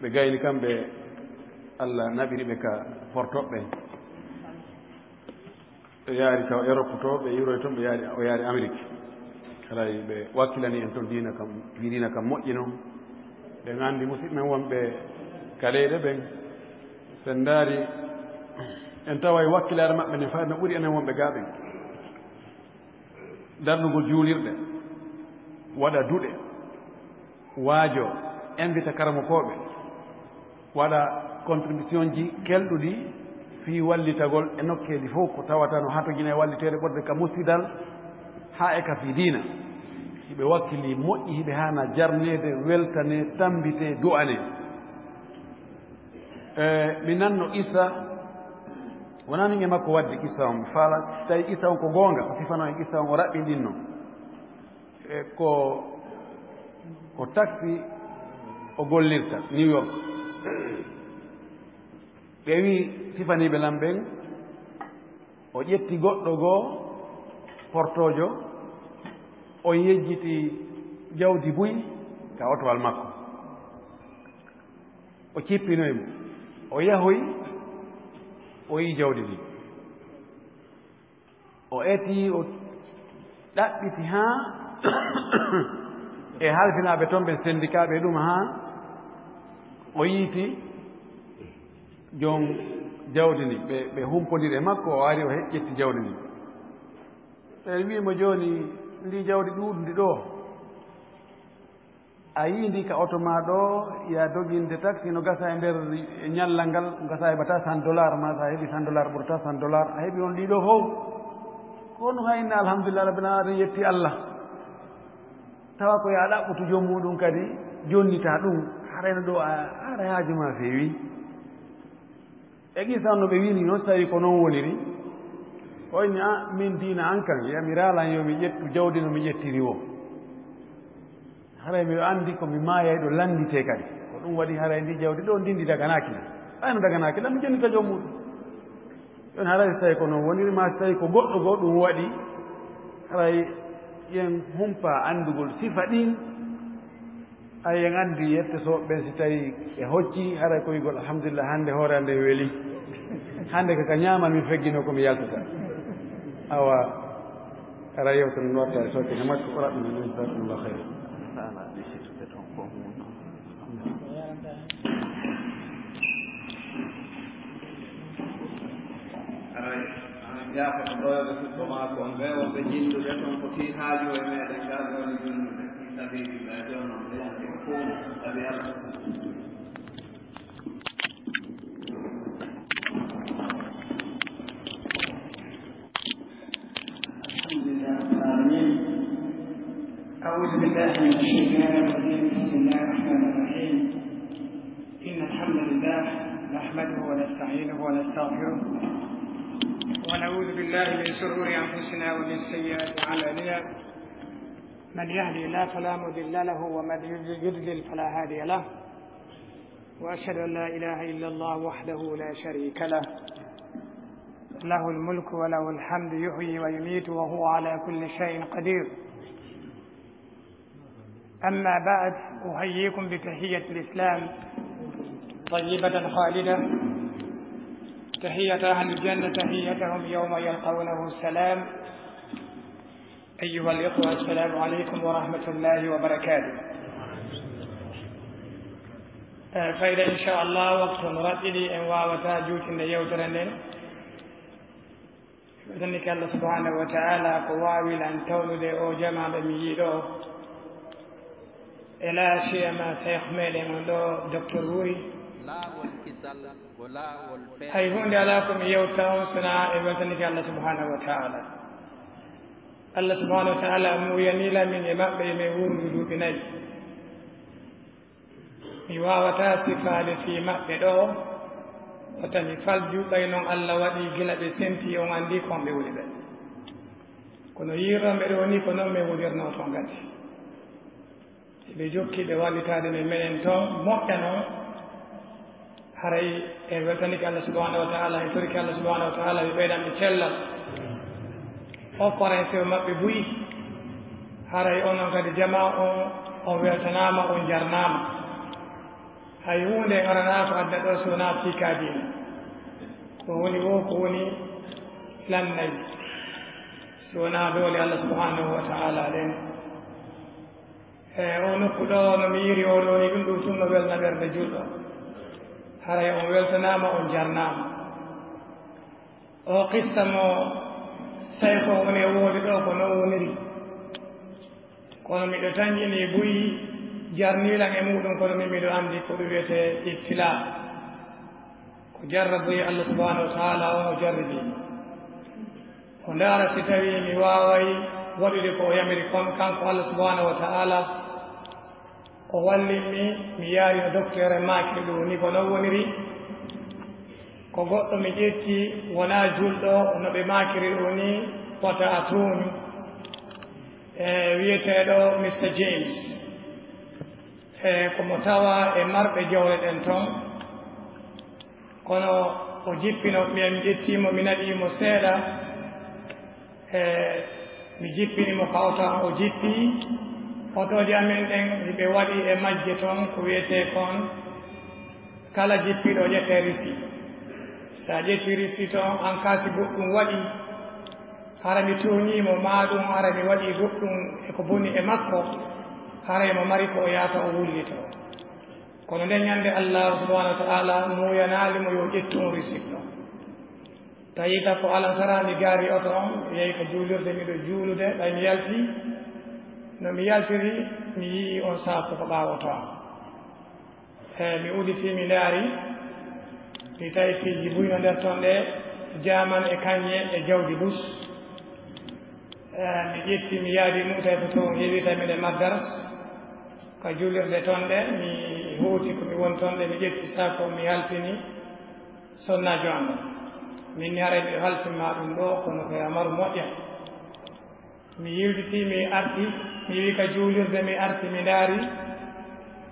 ɓe gayni kamɓe Allah naɓiri ɓe ka portoɓe ɓe yaari taw Europe to ɓe yuroy toon o yaari Amérique haray ɓe wakkilani en toon diina kam moƴƴi noon ɓe nganndi musidɓe men wonɓe kaleeɗe ɓen sen ndaari en tawa e wakkilaare maɓɓe ne fayi no ɓuri enen wonɓe gaaɓen darnugol juulirɗe waɗa duɗe waajo invita karamokoɓe waɗa contribution ji kelɗuɗi fii wallitagol e nokkeeji fof ko tawata no hatogina e walliteede ɓorde ka musidal haa e ka fii diina hiɓe wakkili moƴƴi hiɓe haana jarneede weltane tambite du'ane mi nanno Issa wonani e makko wadde Issa on mi faala tawi Issa on ko goonga o sifano e Issa on o raɓɓiɗinno ko taxi o gollirta New York ɓe wi sifaniɓe lam ɓen o ƴetti goɗɗo goo portojo o yejjiti jawdi buy ka otowal makko o cippinoymo o yahoy o yi jawdi ndi o eti o ɗaɓɓiti haa e halfinaaɓe toon ɓe syndicat ɗum haa o yiiti joom jawdi ndi ɓe humpodiri e makko o ari o ƴetti jawdi ndi ɓe wiimo jooni ndi jawdi ɗuuɗndi ɗo a yii ndi ka oto ma ɗo ya doginde taxi no gasa e nder ñallal ngal gasa heɓata $100 ma sa heɓi $100 ɓurata $100 a heɓi on ɗiɗo fof kono hayne alhamdulillah rabbil alamin yetti Allah tawa ko ya ɗaɓɓutu joom muɗum kadi jonnita ɗum harayno ɗo ara haaju ma feewi e qisan no ɓe wini noon so tawi ko noon woniri oyni min diina an kan yami ralan yo mi ƴettu jawdi no mi ƴettiri o haray mi anndi ko mi maayay ɗo landite kadi ko ɗum waɗi haray ndi jawdi ɗo ndindi daganaki ayno daganaki ɗam mi jonnita joom muɗum ɗon haray so tawi ko noon woniri ma so tawi ko goɗɗo goo ɗum waɗi haray yen humpa anndugol sifa ɗin ay yen anndi yettotoɓe ɓen si tawi e hocci haray ko wigol alhamdulillah hannde hoore hannde weeli hannde kaka ñaaman mi feggino ko mi yaltata awa ara yewtere no watta e sokkene makko ɓura ɗum en jasakumllah hayra jaafa ko ɗoyoɓe fuɗɗoma ko on wewoɓe jillude toon ko fi haaju e meɗen ngalɗoni junnude fi sabibillah jooni noon ɓe yanti ko fof sabi Allah أعوذ بالله من الشيطان الرجيم بسم الله الرحمن الرحيم إن الحمد لله نحمده ونستعينه ونستغفره ونعوذ بالله من شرور أنفسنا ومن سيئات أعمالنا من يهدي الله فلا مضل له ومن يضلل فلا هادي له وأشهد أن لا إله إلا الله وحده لا شريك له له الملك وله الحمد يحيي ويميت وهو على كل شيء قدير. أما بعد أحييكم بتحية الإسلام طيبة خالدة تحية أهل الجنة تحيتهم يوم يلقونه السلام. أيها الإخوة السلام عليكم ورحمة الله وبركاته. فإذا إن شاء الله وقت نرددي إن واوتا جوتنا يوترنين بذلك الله سبحانه وتعالى قواوي لأن تولد أو جمع بمييدو إلى شيء ما سيخمل من دكتور ووري hay hunde ala komi yewta sona e weltanike Allah subhanahu wa ta'ala. Allah subhanahu wa ta'ala muyanila min e maɓɓe min wurdu duuɓi nayi mi wawata sifaade fi maɓɓe ɗo otami faljuɓay noon Allah waɗi gila ɓe senti on andi konɓe woni ɓe kono yirɗonɓe ɗo ni ko noon min wulirno toon gati ɓe jokkiɓe wallitade men menen toon moƴƴa noon haray e weltanike Allah subhanahu wa ta'ala e toriki Allah subhanahu wa ta'ala ɓe ɓeyɗanɓe cellal hokkore sewo maɓɓe buyi haray onon kadi jama on weltanama on jarnama hay hunde arana ko adda ɗo sowona fikadina ko woni wo ko woni lannayi sowona doole Allah subhanahu wa ta'ala len o nokku ɗo no mi yiri oɗo ni ɗum ɗum tun no welna ɓerde julɗo haray on weltanama on jarnama o qissa mo say ko woni e woodi ɗo ko non woniri kono miɗo tanjini buyi jarnilan e muɗum kono min miɗo andi ko ɗum wiyete ibtila ko jarra buyi Allah subhanahu wa ta'ala on o jarribi o ndaara si tawi mi waway waɗude ko o yamiri kon kanko Allah subhanahu wa ta'ala o wallinmi mi yaari no docteur e maaki ɗum ni ko non woniri ko goɗɗo mi ƴetti wona julɗo no ɓe maakiri ɗum ni wota a tuuñu e wiyeteeɗo Mr James komo tawa e marɓe jawle ɗen toon kono o jippino mi ƴettimo mi naɗimo seeɗa mi jippinimo kawta o jippi otoji amen ɗen ɓe waɗi e majje toon ko wiyete kon kala jippiɗo ƴette risi sa ƴetti risi toon an kaasi goɗɗum waɗi hara mi tuuñimo ma ɗum hara mi waɗi goɗɗum eko boni e makko hara mo mari ko o yahata o wullito kono nden ñande Allah subhanahu wa ta'ala muyanalimo yo ƴettu on risi ɗo tawi ka ko alansara mi gaari oto on yehi ko juulirde miɗo juulude ɓay mi yalti no mi yaltiri mi yii on saako ko ɓaawoto am mi uditi mi ndaari mi tawi piiji buyno nder toon ɗe jaman e kañe e jawdi bus mi ƴetti mi yaadi mum tawi ko toon heewita miɗe maddars ko juulirde toon ɗe mi huuti ko mi woni toon ɗe mi ƴetti saako mi halpini sonnajo am min ni haray miɗo halpinma ɗum ɗo kono koye amaru moƴƴa mi yilditi mi arti mi wi ka juulirde mi arti mi ndaari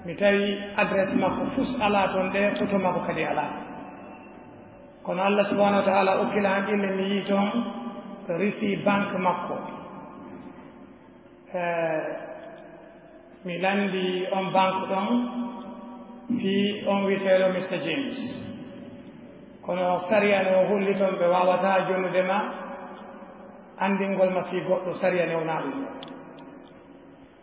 mi tawi adresse makko fus ala toon ɗe photo makko kadi ala kono Allah subhanahu wa ta'ala okkila han ille mi yii toon risi banque makko mi landi on banque ɗon fi on witeeɗo Mr James kono sariya no hulli toon ɓe wawata jonnudema andingol ma fi goɗɗo sariya newna ɗum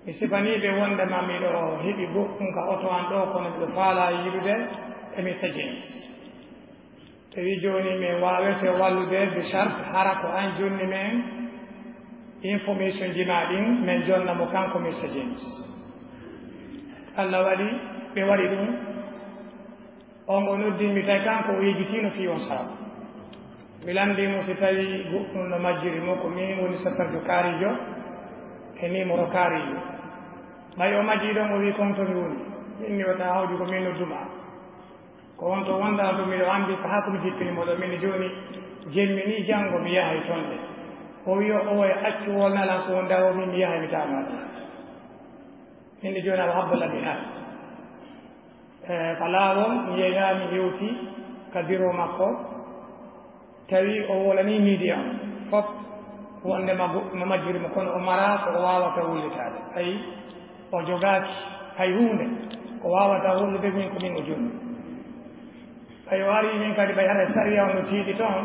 mi sifaniɓe wondema miɗo heɓi goɗɗum ka oto an ɗo kono miɗo faala yiɗude e Mr James tawi joni min wawete wallude be charte hara ko an jonni men information ji ma ɗin min jonnamo kanko Mr James Allah waɗi ɓe waɗi ɗum on o noddimi tawi kanko o yejitino fi on saabu mi landimo si tawi goɗɗum no majjiri mo ko min woni saperdo kaarijo e numéro kaarijo ɓay o majji ɗon o wi kon to mi woni minni wata hawdi ko min nodduma ko on to wonda to miɗo andi ko haa ko mi jippinimo ɗo min joni jemmi ni janngo mi yahay toon ɗe o wi o e accu wolnalan ko wonda o min mi yahay mi tamaɗo minni joni aɗa habbalaɓi ha ko laawol mi yeyami yewti ka bureau makko tawi o wolani media fof wonde no majjirimo kono o mara ko o wawata wullitade ayi o jogaaki hay hunde ko wawata wullude min ko min o jonni ay o ari min kadi ɓay hara sariya no tiiɗi toon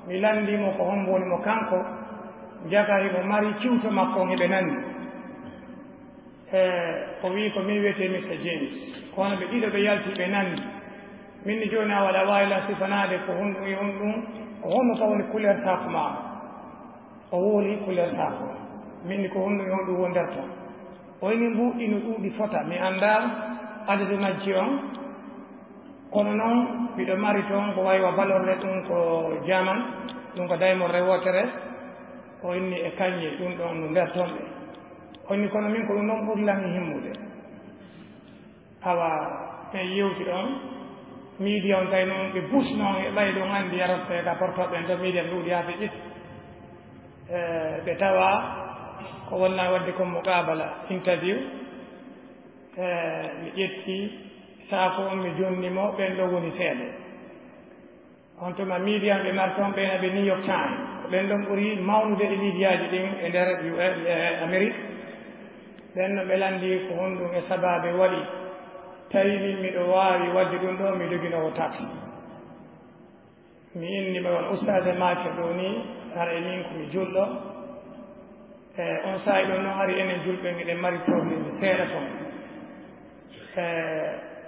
mi landimo ko hombo wonimo kanko jaka himo mari ciwto makko heɓe nandi o wi ko min wiyete Mr James kono ɓe ɗiɗo ɓe yalti ɓe nandi minni joni a waɗa wayla sifanade ko honɗum e on ɗum ko honno taw woni couleur sako ma o wooli couleur sako minni ko honɗum e on ɗum wo nder toon oyni mbuɗɗi no ɗuuɗi fota mi anda adade majji on kono noon mbiɗo mari toon ko wawi wa balorde ɗum ko jaman ɗum ko daymorre wotere o inni e kañƴe ɗum ɗon no nder toon ɓe onni kono min ko ɗum ɗon ɓurlami himmude awa min yewti ɗon media on tawi noon ɓe bus noon e ɓay ɗon anndi yarotte ka portoɓe to media ɗuuɗi haa ɓe ƴeti ɓe tawa ko wonna wadde comme muqabala interview mi ƴetti saako on mi jonnimo ɓen ɗo woni seeɗe on tuma media ɓe mari toon ɓen ɓe New York Times ɓen ɗon ɓuri mawnude e médiaji ɗin e nder Amérique ɓen no ɓe landi ko honɗum e sababe waɗi tawi min miɗo waawi wadde ɗum ɗo mi joginowo taxe mi innima on ustade make ɗo ni hara e min komi julɗo on saahi ɗon noon hari enen julɓe miɗen mari probléme seeɗa toon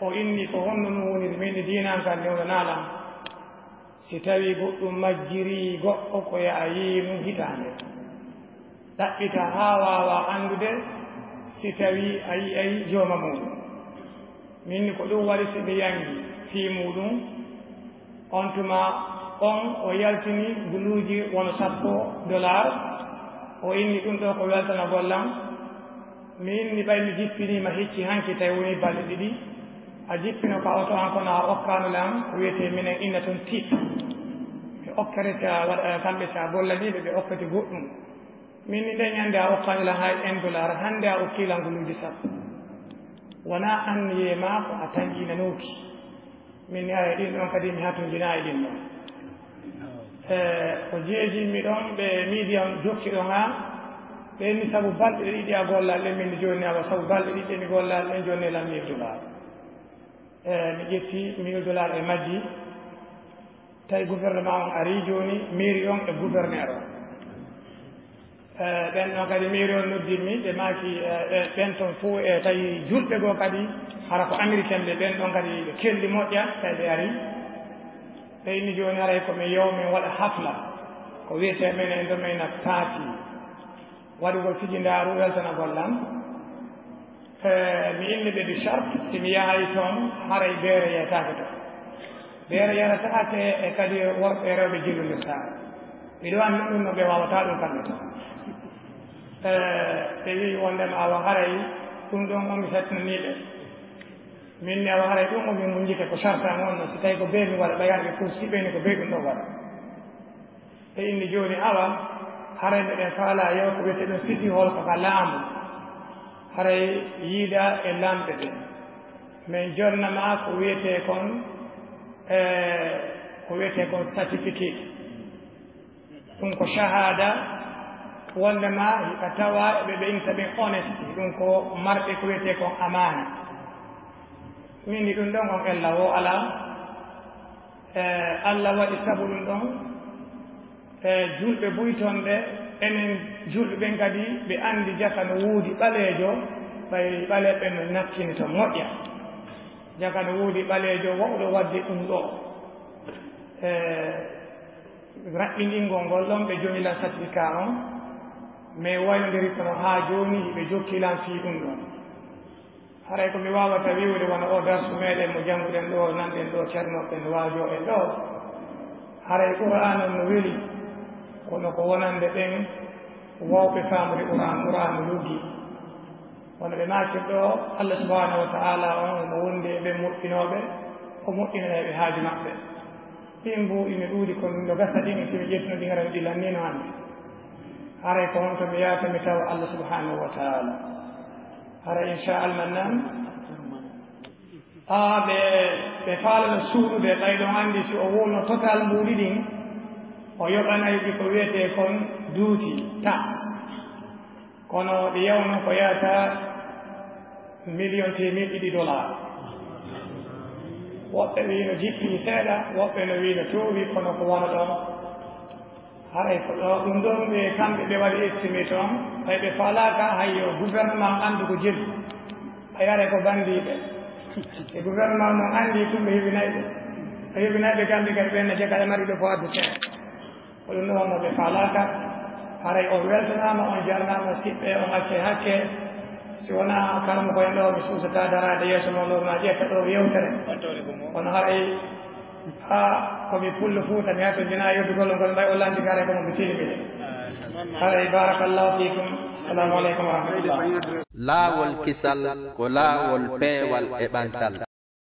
o inni ko honno ɗum woniri min diinankal newno naalam si tawi goɗɗum majjiri goɗɗo ko a yii mum hitande ɗaɓɓita haa waawa anndude si tawi a yiyay jooma muɗum minni ko ɗum waɗi si ɓe yangi fii muɗum on tuma on o yaltini guluuji wono $10 o inni ɗum ɗo ko weltana gollam mi inni ɓay mi jippinima hecci hanki tawi woni balɗe ɗiɗi a jippino ka oto an kono a okkano lam ko wiyete minen inna toon tip ɓe okkere si a waɗa kamɓe si a bollaniɓe ɓe okkati goɗɗum min ni nde ñande a okkani lan hay $1 hannde a okkilan guluuji 10 wona anniye ma ko a tañƴinanoki min ni aya ɗin ɗon kadi mi hatojina e ɗin ɗon ko jeejimmi ɗon ɓe media jokki ɗon ha ɓe ni sabu balɗe ɗiɗi a gollal ɗen min joni awa sabu balɗe ɗiɗi mi gollal ɗen joni lan $1000 mi ƴetti $1000 e majji tawi gouvernement on ari joni mairie on e gouverneur o ɓen ɗon kadi mairie on noddinmi ɓe maaki ɓen toon fof e tawi julɓe goo kadi hara ko américain ɓe ɓen ɗon kadi ɓe kelli moƴƴa tawi ɓe ari ɓe inni joni haray komi yew min waɗa hafla ko wiyete men en domena paati waɗugol fijindaaru weltana gollam mi inni ɓe du charte si mi yahay toon haray beere yeytaake toon beere yarataake e kadi worɓe e rewɓe jillundir saara miɗo anndi ɗum no ɓe wawata ɗum kamɓe toon ɓe wi wondema awa haray ɗum ɗon omi sattinaniɓe min ni awa haray ɗum omin mujjike ko charte an on no si tawi ko bee mi waɗa ɓayanɓe pour siɓeni ko bee ɗum ɗo waɗa ɓe inni joni awa haray ɓeɗen faala yew ko wiyete ɗum city hall koka laamu haray yiiɗa e lamɓe ɓe min jonnama ko wiyete kon certificate ɗum ko shahada wondema hiɓa tawa eɓe ɓe inta ɓen honesty ɗum ko marɓe ko wiyete kon amana min ni ɗum ɗon on ella wo ala Allah waɗi sabu ɗum ɗon julɓe buyton ɓe enen julɓe ɓen kadi ɓe andi jaka no wuudi ɓaleejo ɓay ɓaleɓe no nakkini to moƴƴa jaka no wuudi ɓaleejo wowɗo wadde ɗum ɗo raɓɓinɗingol ngol ɗon ɓe jomilan certificat on mais waylodiri kono haa jooni ɓe jokkilan fii ɗum ɗon haray ko mi wawata wiwde wona o darsu meɗen mo jannguɗen ɗo nanɗen ɗo ceernoɓen waajo en ɗo haray qur'an on no weli kono ko wonande ɓen wawɓe faamude qur'an luggi wono ɓe maakir ɗo Allah subhanahu wa ta'ala on mo wondi e ɓe moƴƴinoɓe o moƴƴinaneɓe haaji maɓɓe ɗin mbuuɗi mi ɗuuɗi kono no gasa ɗin somi ƴettuno ɗi ngara mi ɗilannino hannde haray ko honto mi yaata mi tawa Allah subhanahu wa ta'ala haray inchallah nan ɓe faalano suuɗude ɓayɗon anndi si o wulno total mbuuɗi ɗin o yoɓanayiɗi ko wiyete kon duuti tax kono ɗi yawno ko yahata $1,200,000 woɓɓe wiino jippii seeɗa woɓɓe no wiino tuubi kono ko wona ɗon haray ko ɗo ɗum ɗon ɓe kamɓe ɓe waɗi estimate on ɓay ɓe faalaaka hayyo gouvernement anndu ko jeli a yare ko banndiiɓe e gouvernement noon anndi tum ɓe heɓinayɓe ɓe heɓinayɓe kamɓe kadi ɓenne jeka e mariɓe fo addu seeɗa ko ɗum ɗon wonno ɓe faalaaka haray on weltanaama on jarnaama siɓɓe on hakke si wonaa kalmo koyen ɗo mi suusata daraade yeeso mon ɗo ma ƴetta ɗo yewtere kono haray komi pullo fuuta mi hatto jinaa yoddugol ngol mbay o landi kare komo mi silmide haray barakallahu fikum assalamu aleykum wa rahmatullah laawol kisal ko laawol peewal e ɓantal